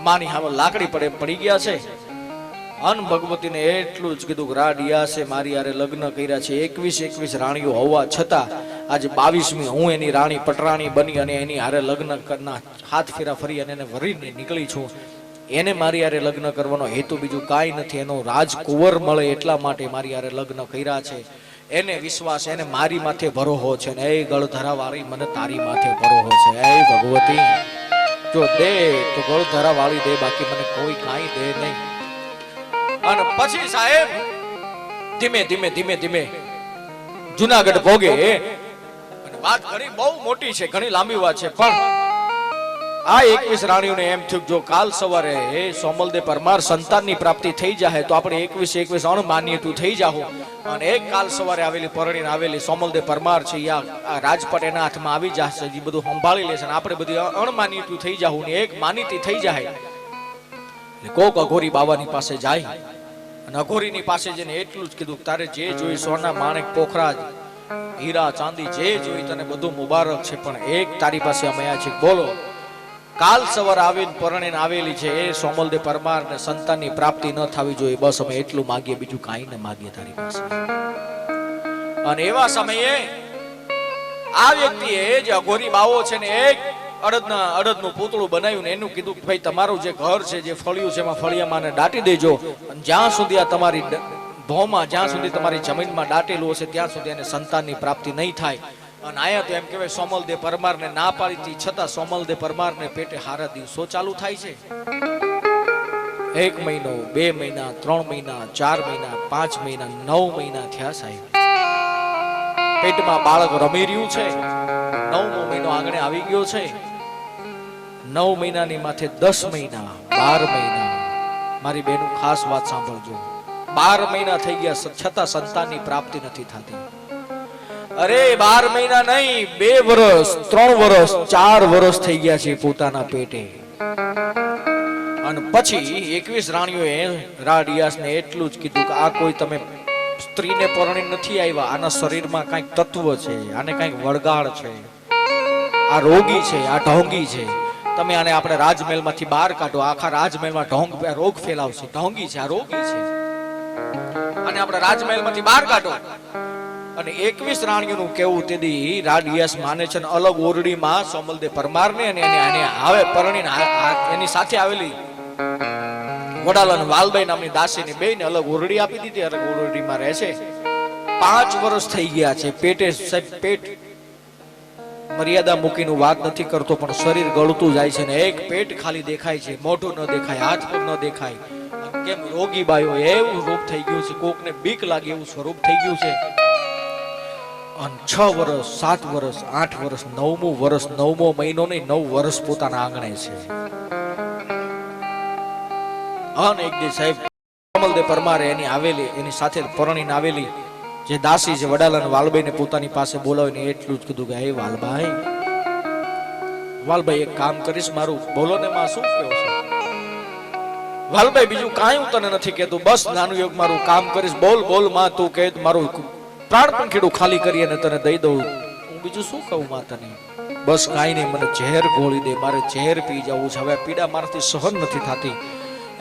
માની સામે લાકડી પડે પડી ગયા છે. અન ભગવતીને એટલું જ કીધું રાડિયાસે મારી હારે લગ્ન કર્યા છે, 21 રાણીઓ હોવા છતાં આજે 22મી હું એની રાણી પટરાણી બની અને એની હારે લગ્ન કરના હાથ ફેરા ફરી અને એને વરીને નીકળી છું. એને મારી હારે લગ્ન કરવાનો હેતુ બીજું કાંઈ નથી, એનો રાજકુંવર મળે એટલા માટે મારી હારે લગ્ન કર્યા છે. એને વિશ્વાસ, એને મારી માથે ભરોહો છે ને એ ગળધરા વાળી મને તારી માથે ભરોહો છે. એ ભગવતી જો દે તો ગળધરા વાળી દે, બાકી મને કોઈ કાંઈ દે નહીં. અને પછી સાહેબ ધીમે ધીમે જુનાગઢ ભોગે. અને વાત ઘણી બહુ મોટી છે, ઘણી લાંબી વાત છે, પણ આ 21 રાણીઓને એમ થયું જો કાલ સવારે સોમલદેવ પરમાર સંતાનની પ્રાપ્તિ થઈ જાય તો આપણે 21 અણમાન્યતું થઈ જાહો. અને એક કાલ સવારે આવેલી પરણીને આવેલી સોમલદેવ પરમાર છે આ રાજપટ એના હાથમાં આવી જશે, જે બધું સંભાળી લેશે, આપણે બધી અણમાન્યતું થઈ જાહું ને એક માનીતી થઈ જાય. કોક અઘોરી બાવાની પાસે જાય અને અઘોરીની પાસે જઈને એટલું જ કીધું તારે જે જોઈ સોના માણેક પોખરાજ હીરા ચાંદી જે જોઈ તને બધું મુબારક છે, પણ એક તારી પાસે અમે આ છે, બોલો. કાલ સવાર આવીને પરણીને આવેલી છે એ સોમલદેવ પરમાર ને સંતાનની પ્રાપ્તિ ન થવી જોઈએ, બસ અમે એટલું માંગીએ, બીજું કાંઈ ન માંગીએ તારી પાસે. અને એવા સમયે આ વ્યક્તિએ જે અઘોરી બાવો છે ને એક અડદનું પૂતળું બનાવ્યું ને એનું કીધું ભાઈ તમારું જે ઘર છે જે ફળિયું છે એમાં ફળિયામાં દાટી દેજો, અને જ્યાં સુધી આ તમારી ભોમાં જ્યાં સુધી તમારી જમીનમાં દાટેલું હશે ત્યાં સુધી એને સંતાનની પ્રાપ્તિ નહીં થાય. અને આયા તો એમ કહેવાય સોમલદેવ પરમારને ના પાડી હતી છતાં સોમલદેવ પરમારને પેટે હારા દિવસો ચાલુ થાય છે. 1 મહિનો, 2 મહિના, 3 મહિના, 4 મહિના, 5 મહિના, 9 મહિના થયા સાહેબ. પેટમાં બાળક રમી રહ્યું છે. 9મો મહિનો આંગણે આવી ગયો છે. 9 મહિનાની માથે 10 મહિના, 12 મહિના. મારી બહેનો ખાસ વાત સાંભળજો. 12 મહિના થઈ ગયા છતાં સંતાનની પ્રાપ્તિ નથી થતી. અરે 12 મહિના નહીં, 2 વર્ષ, 3 વર્ષ, 4 વર્ષ થઈ ગયા છે પોતાના પેટે. અને પછી 21 રાણીઓએ રાડિયાસને એટલું જ કીધું કે આ કોઈ તમે સ્ત્રીને પરણી નથી આવ્યા, આના શરીરમાં કંઈક તત્વ છે, આને કંઈક વળગાડ છે, આ રોગી છે, આ ઢોંગી છે. તમે આને આપણે રાજમહેલમાંથી બહાર કાઢો. આખા રાજમહેલમાં રોગ ફેલાવશે. ઢોંગી છે, આ રોગી છે, આને આપણે રાજમહેલમાંથી બહાર કાઢો. અને 21 રાણીઓનું કેવું તેદી રાડિયાસ માને છે ને અલગ ઓરડીમાં સોમલદેવ પરમારને અને એને આવે પરણીને એની સાથે આવેલી વડાલા વાલબાઈ નામની દાસીની બેને અલગ ઓરડી આપી દીધી. અલગ ઓરડીમાં રહે છે. 5 વર્ષ થઈ ગયા છે. પેટ મર્યાદા મૂકીને વાત નથી કરતો પણ શરીર ગળતું જાય છે ને એક પેટ ખાલી દેખાય છે, મોઢું ન દેખાય, હાથ પગ ન દેખાય. કેમ રોગી બાયો એવું રૂપ થઈ ગયું છે, કોકને બીક લાગે એવું સ્વરૂપ થઈ ગયું છે. અને 6 વર્ષ, 7 વર્ષ, 8 વર્ષ, 9મું વર્ષ, 9મો મહિનો નહીં, 9 વર્ષ પોતાના આંગણે છે. અને એક દી સાહેબ સોમલદેવ પરમારે એની આવેલી એની સાથે પરણીને આવેલી જે દાસી છે વડાલા વાલબાઈને પોતાની પાસે બોલાવીને એટલું જ કીધું કે હે વાલબાઈ, વાલબાઈ એક કામ કરીશ મારું? બોલો ને માં, શું કહો છો? વાલબાઈ બીજું કાંઈ હું તને નથી કહેતું, બસ નાનું એક મારું કામ કરીશ. બોલ બોલ માં, તું કહે મારું પ્રાણ પણ ખેડું ખાલી કરી અને તને દઈ દઉં. હું બીજું શું કહું માં તને? બસ કાંઈ નહીં, મને ઝેર ગોળી દે, મારે ઝેર પી જવું છે, હવે પીડા મારાથી સહન નથી થતી.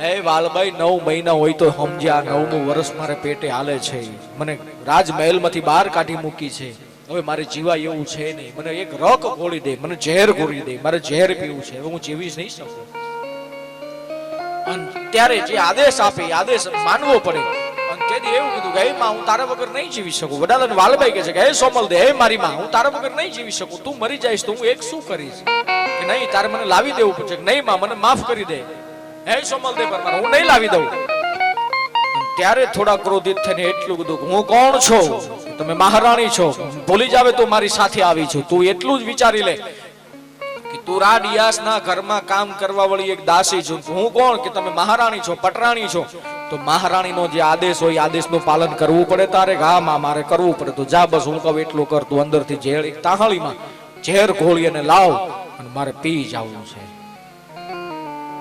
એ વાલબાઈ 9 મહિના હોય તો સમજ્યા, 9મું વર્ષ મારે પેટે હાલે છે, મને રાજમહેલમાંથી બહાર કાઢી મૂકી છે, હવે મારે જીવા એવું છે નહીં, મને એક રક ગોળી દે, મને ઝેર ગોળી દે, મારે ઝેર પીવું છે, હવે હું જીવી નહીં શકું. અને ત્યારે જે આદેશ આપે આદેશ માનવો પડે. અને તેથી એવું કીધું કે હે માં, હું તારા વગર નહીં જીવી શકું. વડાલા વાલબાઈ કહે છે કે હે સોમલદેવ, હે મારી માં, હું તારા વગર નહીં જીવી શકું, તું મરી જઈશ તો હું એક શું કરીશ? કે નહીં, તારે મને લાવી દેવું પડશે. નહીં માં, મને માફ કરી દે. હે સોમલદેવ પરમાર, હું નહીં લાવી દઉં. ત્યારે થોડા ક્રોધિત થઈને એટલું કીધું કે હું કોણ છું? તમે મહારાણી છો, ભૂલી જાવે તું મારી સાથે આવી છું. તું એટલું જ વિચારી લે કે તું રાડિયાસના ઘરમાં કામ કરવા વાળી એક દાસી છું. હું કોણ કે તમે મહારાણી છો, પટરાણી છો. તો મહારાણીનો જે આદેશ હોય આદેશનું પાલન કરવું પડે તારે. હા માં, મારે કરવું પડે. તો જા, બસ હું કહું એટલું કર. તું અંદરથી ઝેર તાહળીમાં ઝેર ઘોળી અને લાવ અને મારે પી જવું છે.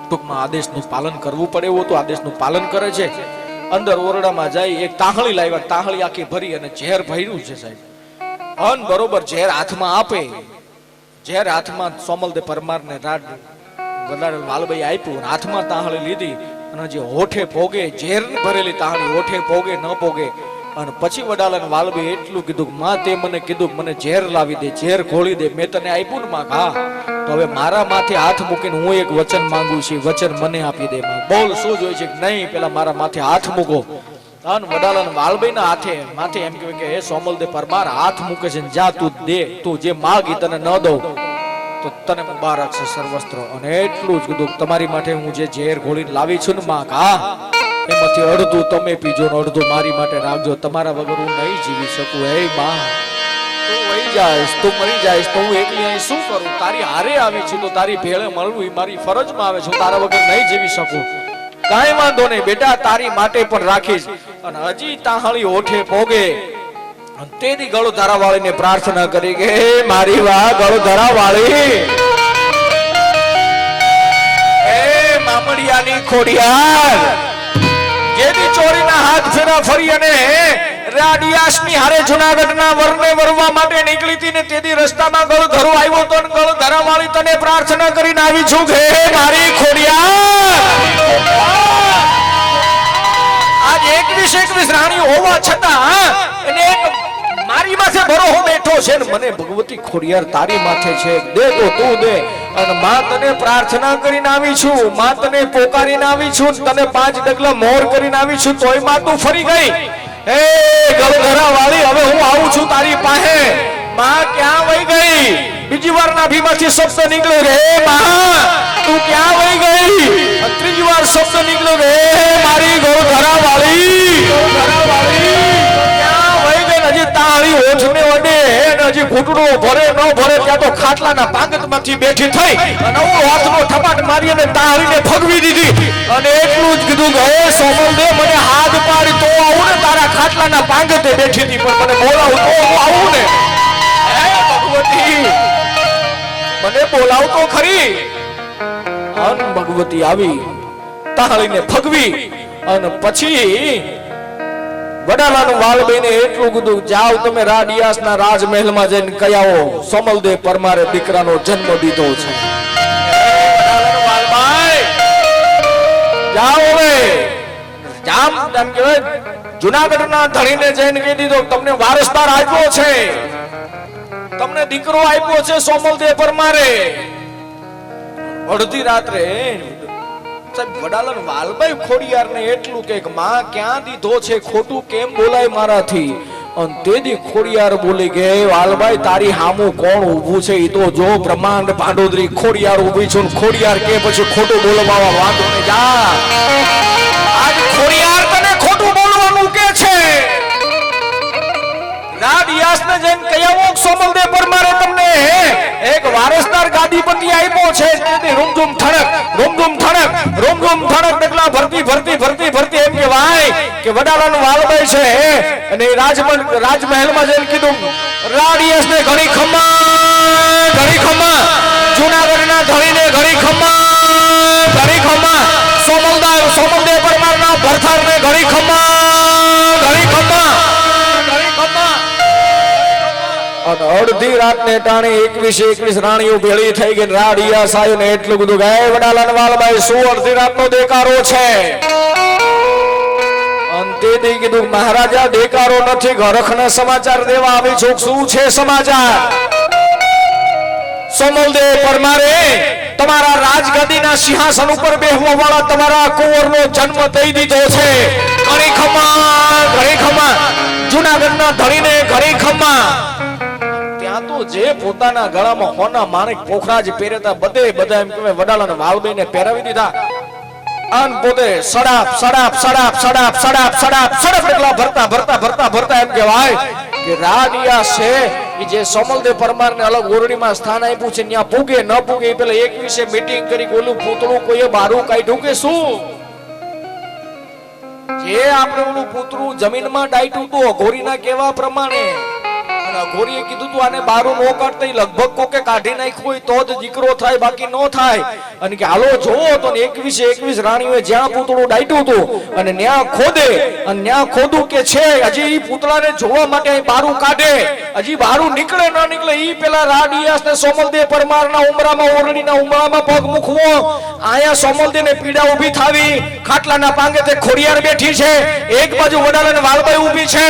ટૂંકમાં આદેશનું પાલન કરવું પડે એવું તો આદેશનું પાલન કરે છે. અંદર ઓરડામાં જાય, એક તાહળી લાવ્યા, તાહળી આખી ભરી અને ઝેર ભર્યું છે સાહેબ. અન બરોબર ઝેર હાથમાં આપે, ઝેર હાથમાં સોમલદેવ પરમારને વાલબાઈ આપ્યું, હાથમાં તાહળી લીધી અને જે હોઠે પોગે ઝેર ભરેલી તાહળી હોઠે પોગે ન પોગે. અને પછી વડાલા વાલબાઈ એટલું કીધું કે માં, તે મને કીધું મને ઝેર લાવી દે, ઝેર ખોળી દે. મેં તને આપ્યું ને માં? હા. તો હવે મારા માથે હાથ મૂકીને હું એક વચન માંગુ છું, વચન મને આપી દે માં. બોલ શું જોઈએ છે? નહીં, પેલા મારા માથે હાથ મૂકો. અને વડાલા વાલબાઈના હાથે માથે એમ કહેવાય કે હે સોમલદેવ પરમાર હાથ મૂકે છે, જા તું દે, તું જે માગી તને ન દઉં તો તને મુબારક છે સર્વસ્ત્ર. અને એટલું જ કીધું તમારી માટે હું જે ઝેર ઘોળીને લાવી છું ને માં, હા, એમાંથી અડધું તમે પીજો ને અડધું મારી માટે રાખજો. તમારા વગર હું નહીં જીવી શકું. હે માં, તું વહી જાઈશ, તું મરી જાઈશ તો હું એકલી અહીં શું કરું? તારી હારે આવી છું તો તારી ભેળે મળવું એ મારી ફરજમાં આવે છે. હું તારા વગર નહીં જીવી શકું. કાંઈ વાંધો નહીં બેટા, તારી માટે પણ રાખીશ. અને હજી તાહળી ઓઠે પોગે તેથી ગળો ધરાવાળીને પ્રાર્થના કરી કે હે મારી વાહ ગળો ધરાવાળી, હે મામડિયાની ખોડિયાર, જેથી ચોરીના હાથ ફેરા ફરી અને રાડિયાસની હારે જુનાગઢના વરને વરવા માટે નીકળી હતી ને તેથી રસ્તામાં ગળો ધરો આવ્યો તો ગળો ધરાવાળી તને પ્રાર્થના કરીને આવી છું કે હે મારી ખોડિયાર, આજ 21 રાણી હોવા છતાં એને એક મારી માથે ભરોહો બેઠો છે ને મને ભગવતી ખોડિયાર તારી માથે છે, દે તો તું દે. અને માં તને પ્રાર્થના કરીને આવી છું, માં તને પોકારીને આવી છું, તને 5 ડગલા મોર કરીને આવી છું, તોય માં તું ફરી ગઈ. એ ગળધરા વાળી, હવે હું આવું છું તારી પાસે. માં ક્યાં વઈ ગઈ? બીજી વાર નાભીમાંથી શબ્દ નીકળ્યો, રે માં તું ક્યાં વઈ ગઈ? ત્રીજી વાર શબ્દ નીકળ્યો, રે મારી ગળધરા વાળી, ગળધરા વાળી ક્યાં વઈ ગઈ? હજી તાળી ઓઠને વડે હજી ઘૂંટડો ભરે ન ભરે ત્યાં તો ખાટલાના પાંગતમાંથી બેઠી થઈ અને હાથનો થપાટ મારી અને તાળીને ફગવી દીધી અને એટલું જ કીધું કે હે સોમલદેવ, મને હાથ પાડી તો આવું ને, તારા ખાટલાના પાંગતે બેઠી હતી પણ મને બોલાવું તો હું આવું ને. હે ભગવતી, મને બોલાવ તો ખરી. અન ભગવતી આવી, તાળીને ફગવી અને પછી વડાલાનું વાલભાઈને એટલું કીધું, જાઓ તમે રાડિયાસના રાજમહેલમાં જઈને કયાઓ સોમલદેવ પરમારે દીકરાનો જન્મ દીધો છે. જાઓ હવે જામ એમ કહેવાય જુનાગઢના ધણીને જઈને કહી દીધો, તમને વારસદાર આપ્યો છે, તમને દીકરો આપ્યો છે સોમલદેવ પરમારે. અડધી રાત્રે વડાલન વાલભાઈ ખોડિયારને એટલું કે માં ક્યાં દીધો છે, ખોટું કેમ બોલાય મારાથી? અને તેદી ખોડિયાર બોલી કે વાલભાઈ તારી હામું કોણ ઊભું છે એ તો જો, બ્રહ્માંડ ભાંડોદરી ખોડિયાર ઊભી છું. ખોડિયાર કે પછી ખોટું બોલવા વાંધો ને જા. આજ ખોડિયાર તને ખોટું બોલવાનું કે છે. રાડિયાસને જઈને કયાવો સોમલદેવ પરમારે તમને એક વારસદાર ગાદીપતિ આપ્યો છે. રૂમઝુમ ઠણક, રૂમઝુમ ઠણક, રૂમઝુમ ઠણક ડગલા ભરતી ભરતી ભરતી ભરતી એમ કહેવાય કે વડાલાનું વાલભાઈ છે અને રાજમહેલમાં જઈને કીધું, રાડિયાસને ઘણી ખમ્મા, ઘણી ખમ્મા, જૂનાગઢના ધણીને ઘણી ખમ્મા, ઘણી ખમ્મા, સોમલદેવ પરમારના ભરથારને ઘણી ખમ્મા, ઘણી ખમ્મા, ઘણી ખમ્મા. અડધી રાતને ટાણે 21 રાણીઓ ભેળી થઈ ગઈ. રાડિયા સાહેબ ને એટલું બધું ગાય વડાલાન વાલભાઈ શું અડધી રાતનો દેકારો છે? અંતે કીધું મહારાજા દેકારો નથી, ઘરખના સમાચાર દેવા આવી છું. શું છે સમાચાર? સોમલદેવ પરમારે તમારા રાજગાદીના સિંહાસન ઉપર બેસવા વાળા તમારા કુંવરનો જન્મ દઈ દીધો છે. ઘણી ખમ્મા, ઘણી ખમ્મા, જૂનાગઢના ધણીને ઘણી ખમ્મા. ત્યાં તો જે પોતાના ગળામાં હોના માણેક પોખરાજ પહેરતા બધે બધા એમ કહેવાય વડાલાના વાલભાઈને પહેરાવી દીધા. આન પોતે સડાપ સડાપ સડાપ સડાપ સડાપ સડાપ સડપ ડગલા ભરતા ભરતા ભરતા ભરતા એમ કહેવાય કે રાડિયા છે જે સોમલદેવ પરમારને અલગ ઓરડીમાં સ્થાન આપ્યું છે, ત્યાં પૂગે ન પૂગે પેલા 21 મીટિંગ કરી ઓલું પૂતળું કોઈએ બારું કાઢ્યું કે શું? જે આપણે ઓલું પૂતળું જમીનમાં ડાયટું તો અઘોરીના કહેવા પ્રમાણે અઘોરીએ કીધું તું આને બારું નો કાઢતા, લગભગ કોકે કાઢી નાખ્યું હોય તો જ દીકરો થાય, બાકી નો થાય. અને કે હાલો જોવો તો 21 રાણીઓએ જ્યાં પૂતળું ડાયટું હતું અને ન્યા ખોદે અને ન્યા ખોદું કે છે હજી ઈ પૂતળાને જોવા માટે બારું કાઢે, હજી બારું નીકળે ન નીકળે ઈ પેલા રાડિયાસને સોમલદેવ પરમારના ઉમરામાં ઓરડીના ઉમરામાં પગ મૂકવો. આયા સોમલદેવને પીડા ઊભી થાવી, ખાટલાના પાંગે ખોડિયાર બેઠી છે, એક બાજુ વડાલાને વાલભાઈ ઊભી છે,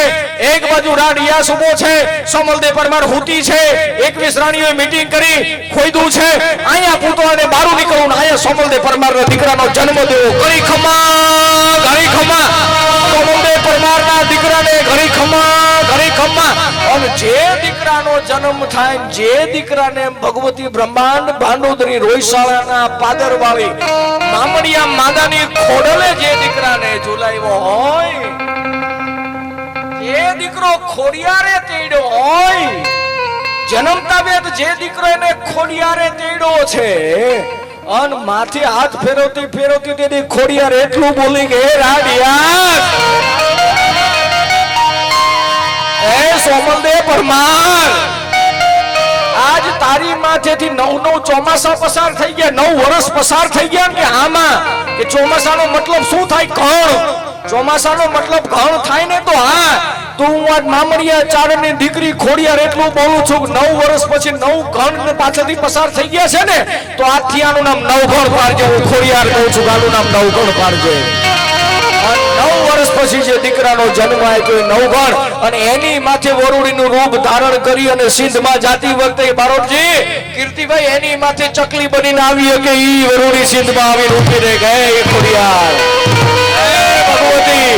એક બાજુ રાડિયાસ ઊભો છે, સોમલદેવ પરમાર હુતી છે. 21 રાણીઓએ મીટિંગ કરી ખોઈદું છે, આયા પૂતળાને બારું નીકળવું, આયા સોમલદેવ પરમારના દીકરાનો જન્મ દેવો. ઘણી ખમ્મા, ઘણી ખમ્મા, સોમલદેવ પરમારના દીકરાને ઘણી ખમ્મા, ઘણી ખમ્મા. અને જે દીકરાનો જન્મ થાય, જે દીકરાને ભગવતી બ્રહ્માંડ ભાંડોદરી રોયશાળાના પાદરવાળી મામડિયા માદાની ખોડલે જે દીકરાને ઝુલાવ્યો હોય, જે દીકરો ખોડિયારે તેડ્યો હોય, જન્મતા વેદ જે દીકરો એને ખોડિયારે તેડ્યો છે, અન માથે હાથ ફેરવતી ફેરવતી તેની ખોડિયાર એટલું બોલી કે રાડિયા એ સોમલદેવ પરમાર, આજ તારી માથેથી 9 ચોમાસા પસાર થઈ ગયા, 9 વર્ષ પસાર થઈ ગયા. કે આમાં કે ચોમાસાનો મતલબ શું થાય? ઘણ. ચોમાસાનો મતલબ ઘણ થાય ને? તો હા, તું આજ મામડિયા ચારણની દીકરી ખોડિયાર એટલું બોલું છું 9 વર્ષ પછી 9 ઘણ પાછળથી પસાર થઈ ગયા છે ને, તો આજથી આનું નામ 9 ઘણ પાડજે. હું ખોડિયાર કહું છું, આનું નામ 9 ઘણ પાડજે. 9 વર્ષ પછી જે દીકરાનો જન્મ આપ્યો એ નવગણ અને એની માથે વરુડીનું રૂપ ધારણ કરી અને સિંધમાં જાતી વખતે બારોટજી કીર્તિભાઈ એની માથે ચકલી બનીને આવી કે ઈ વરુડી સિંધમાં આવી રૂપી રે ગયે એ ખોડિયાર હે ભગવતી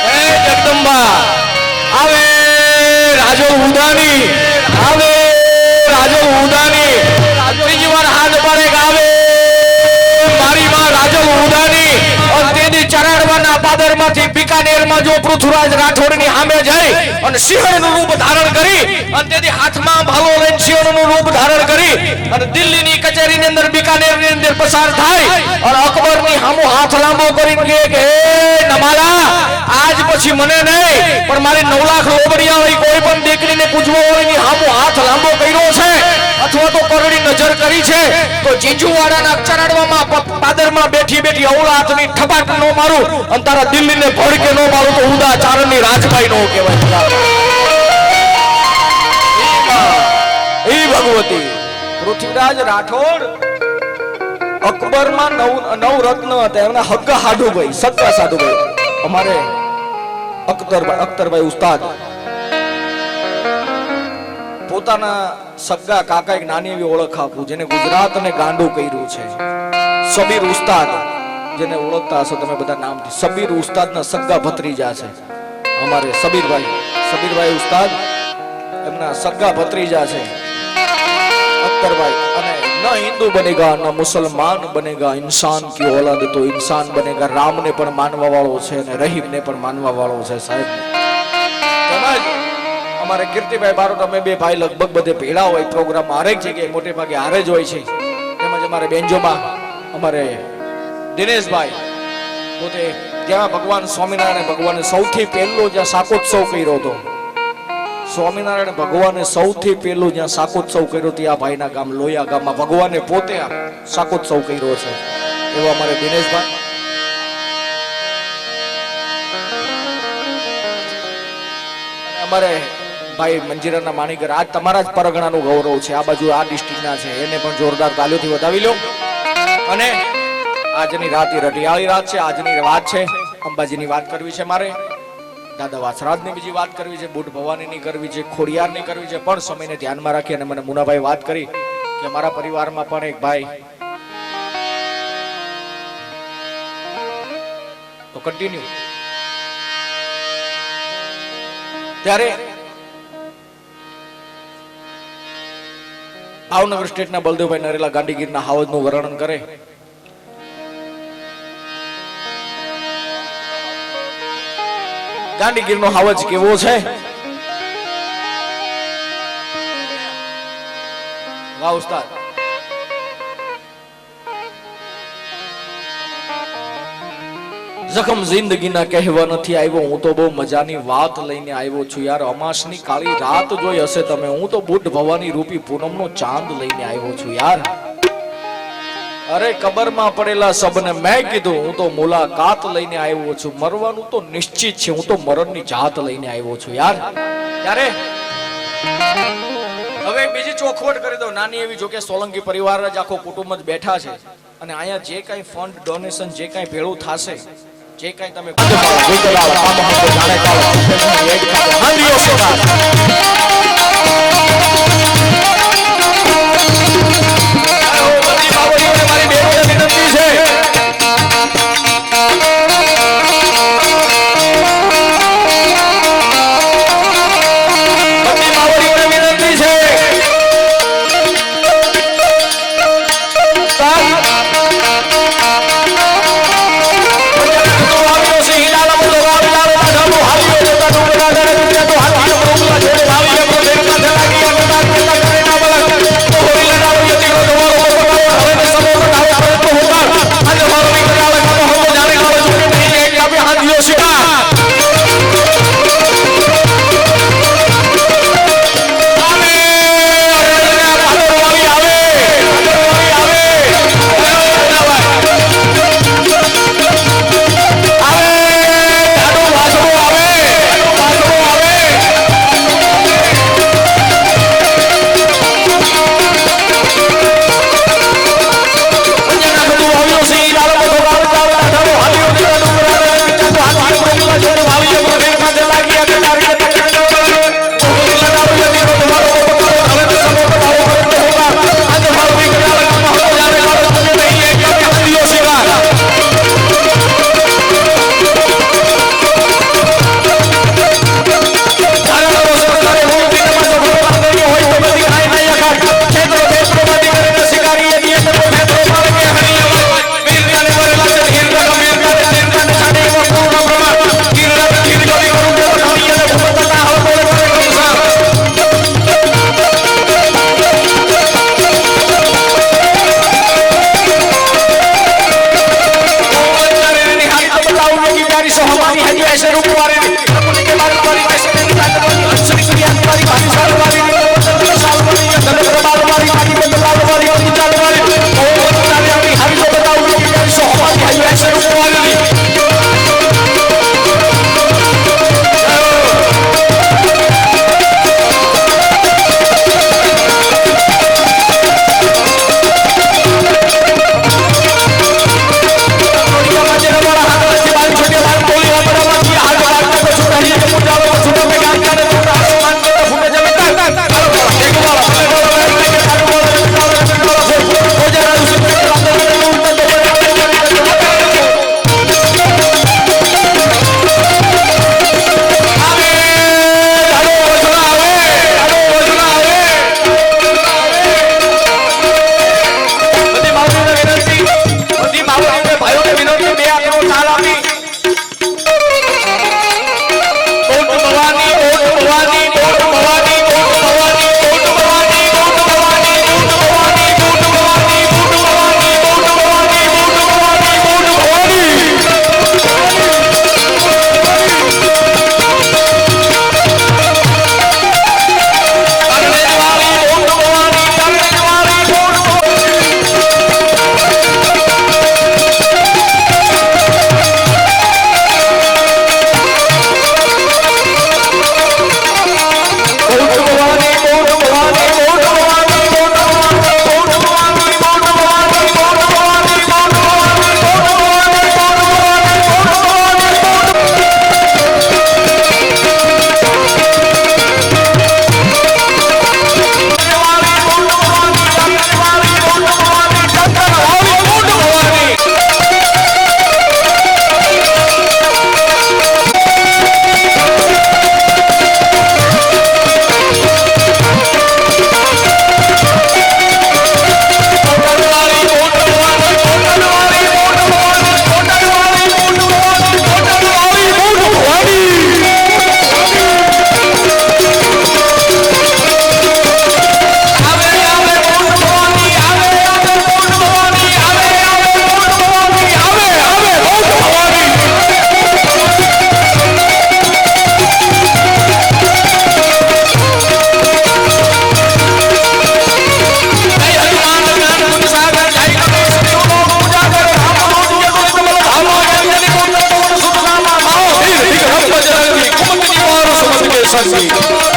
હે જગદંબા આવે રાજો ઉદાની આવે રાજો ઉદાની ત્રીજી વાર હાથ પાડે આવે મારી માં રાજો ઉદાની અને તેની ચરાડવાના પાદરમાંથી બિકાનેરમાં જો પૃથ્વીરાજ રાઠોડની સામે જઈ અને સિંહણનું રૂપ ધારણ કરી અને તેથી હાથમાં ભાલો લઈને સિંહણનું રૂપ ધારણ કરી અને દિલ્હીની કચેરીની અંદર બિકાનેરની અંદર પસાર થાય અને અકબરની સામો હાથ લાંબો કરીને કહે કે હે નમાલા આજ પછી મને નહીં પણ મારી 9 લાખ લોબડિયા હોય કોઈ પણ દીકરીને પૂછવો હોય ની સામો હાથ લાંબો કર્યો છે અથવા તો કરડી નજર કરી છે તો જીજુવાડાના ચરાડવામાં પાદરમાં બેઠી બેઠી અવળા હાથની ઠપાટ નો મારું અને તારા દિલ્હીને ભડકે નો મારું તો ઉદા ચારણની રાજભાઈ નો કહેવાય એ ભગવતી પૃથ્વીરાજ રાઠોડ અકબરમાં નવ રત્ન હતા એમના હગ્ગા હાડુભાઈ સગ્ગા સાધુભાઈ અમારે અખ્તરભાઈ ઉસ્તાદ પોતાના સગ્ગા કાકા એક નાની એવી ઓળખ આપું જેને ગુજરાત અને ગાંડું કર્યું છે સબીર ઉસ્તાદ જેને ઓળખતા હશો તમે બધા નામથી સબીર ઉસ્તાદના સગ્ગા ભત્રીજા છે અમારે સબીરભાઈ ઉસ્તાદ એમના સગ્ગા ભત્રીજા છે અખ્તરભાઈ અને ન હિન્દુ બનેગા ન મુસલમાન બનેગા इंसान की औलाद तो इंसान बनेगा રામને પણ માનવા વાળો છે અને રહીમને પણ માનવા વાળો છે સાહેબ તેમજ અમારે કીર્તિભાઈ બારોટ અમે બે ભાઈ લગભગ બધે ભેળા હોય પ્રોગ્રામમાં હરેક જગ્યાએ મોટે ભાગે હારે જ હોય છે તેમજ અમારે બેન્જોમાં અમારે દિનેશભાઈ પોતે જ્યાં ભગવાન સ્વામિનારાયણ ભગવાને સૌથી પહેલો જ્યાં શાકોત્સવ કર્યો હતો સ્વામિનારાયણ ભગવાને સૌથી પહેલું જ્યાં શાકોત્સવ કર્યો હતો આ ભાઈના ગામ લોયા ગામમાં ભગવાને પોતે શાકોત્સવ કર્યો છે એવો અમારે દિનેશભાઈ અમારે ભાઈ મંજીરાના માણીગર આજ તમારા જ પરગણાનું ગૌરવ છે આ બાજુ આ ડિસ્ટ્રિક્ટના છે એને પણ જોરદાર તાલીઓથી વધાવી લો અને આજની રાત એ રટિયાળી રાત છે આજની વાત છે અંબાજીની વાત કરવી છે મારે દાદા વાસરાજની બીજી વાત કરવી છે બુટ ભવાનીની કરવી છે ખોડિયારની કરવી છે પણ સમયને ધ્યાનમાં રાખી અને મને મુનાભાઈ વાત કરી કે મારા પરિવારમાં પણ એક ભાઈ તો કન્ટિન્યુ ત્યારે ભાવનગર સ્ટેટના બલદેવભાઈ નરેલા ગાંધીગીરના હાવજનું વર્ણન કરે ગાંધીગીરનો હાવજ કેવો છે વાહ ઉસ્તાદ જખમ જિંદગીના કહેવા નથી આવ્યો હું તો બહુ મજાની વાત લઈને આવ્યો છું યાર અમાસની કાળી રાત જોઈ હશે તમે હું તો બુટ ભવાની રૂપી પૂનમનો ચાંદ લઈને આવ્યો છું યાર અરે કબરમાં પડેલા સબને મેં કીધું હું તો મુલાકાત લઈને આવ્યો છું મરવાનું તો નિશ્ચિત છે હું તો મરણની જાત લઈને આવ્યો છું યાર ત્યારે હવે બીજી ચોખવટ કરી દો નાની એવી જો કે સોલંકી પરિવાર જ આખો કુટુંબ જ બેઠા છે અને અહીંયા જે કાંઈ ફંડ ડોનેશન જે કાંઈ ભેળું થશે જે કાંઈ તમે સંગીત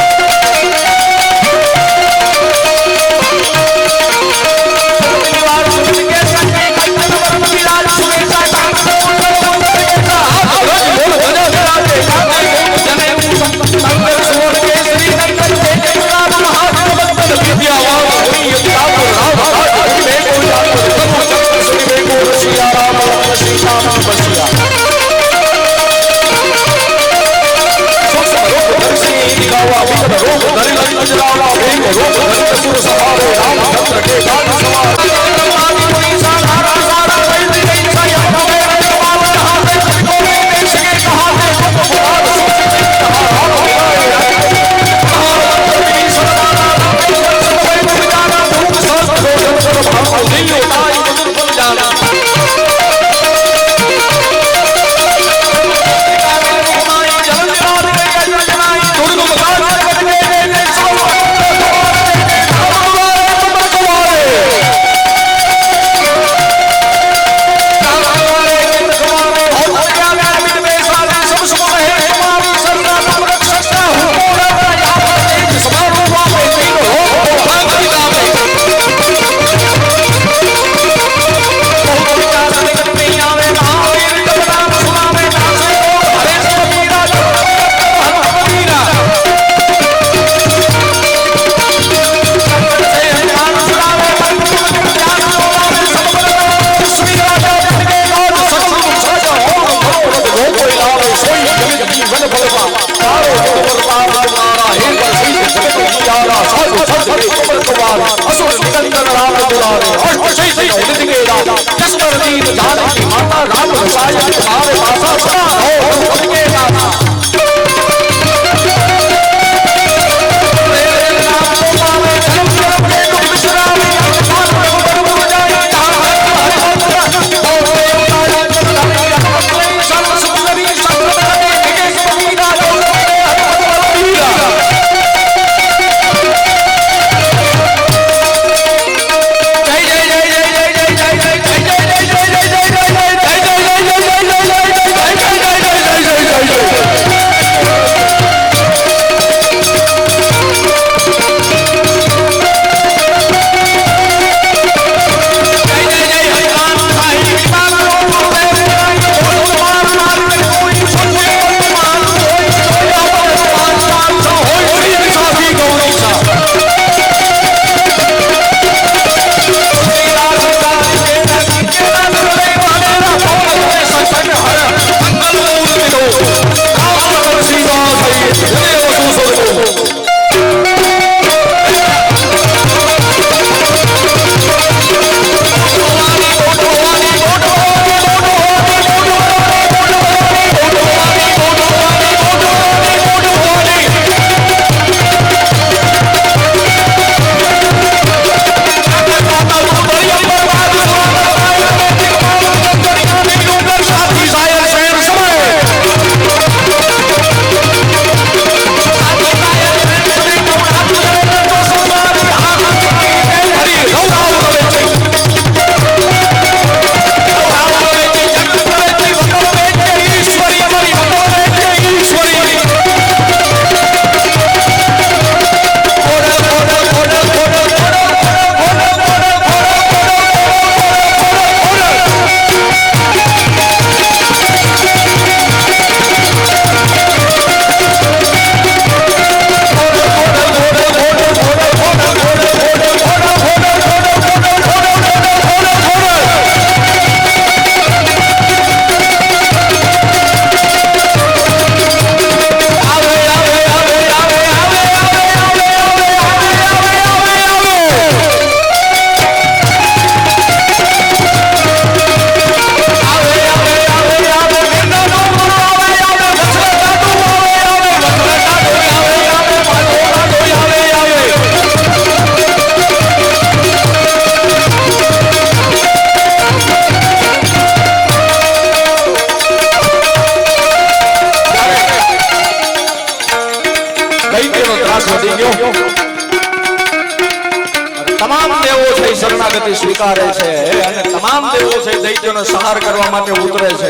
શરણાગતિ સ્વીકારે છે અને તમામ દેવો છે દૈત્યોનો સંહાર કરવા માટે ઉતરે છે.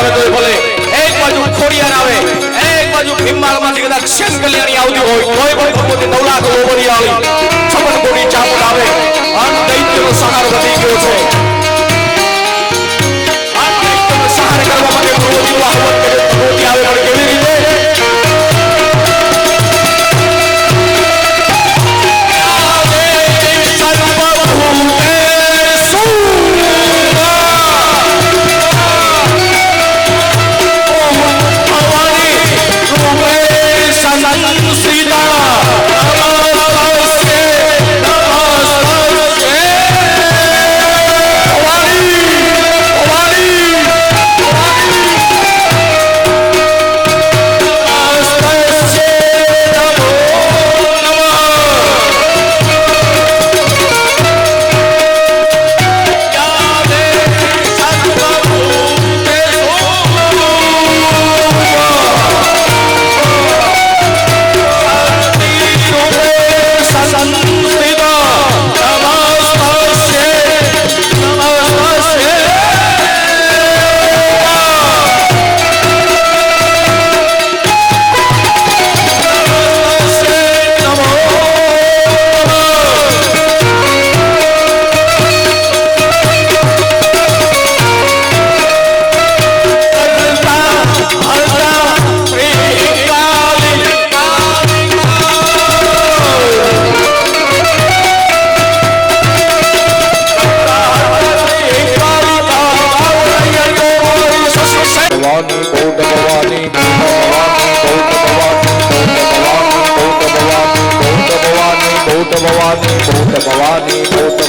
આવે તોય ભલે, એક બાજુ ખોડિયાર આવે, એક બાજુ ભીમમાળમાંથી કદાચ ક્ષેત્ર કલ્યાણી આવતી હોય તોય પણ ભગવતી નવલાખ લોબરી આવી છપન કોટી ચામુંડ આવે અને દૈત્યનો સહાર વધી ગયો છે. આ દૈત્યનો સહાર કરવા માટે ભગવતીનું આહવાન કરે ભગવતી આવે પણ કેવી રીતે?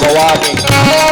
ભવાની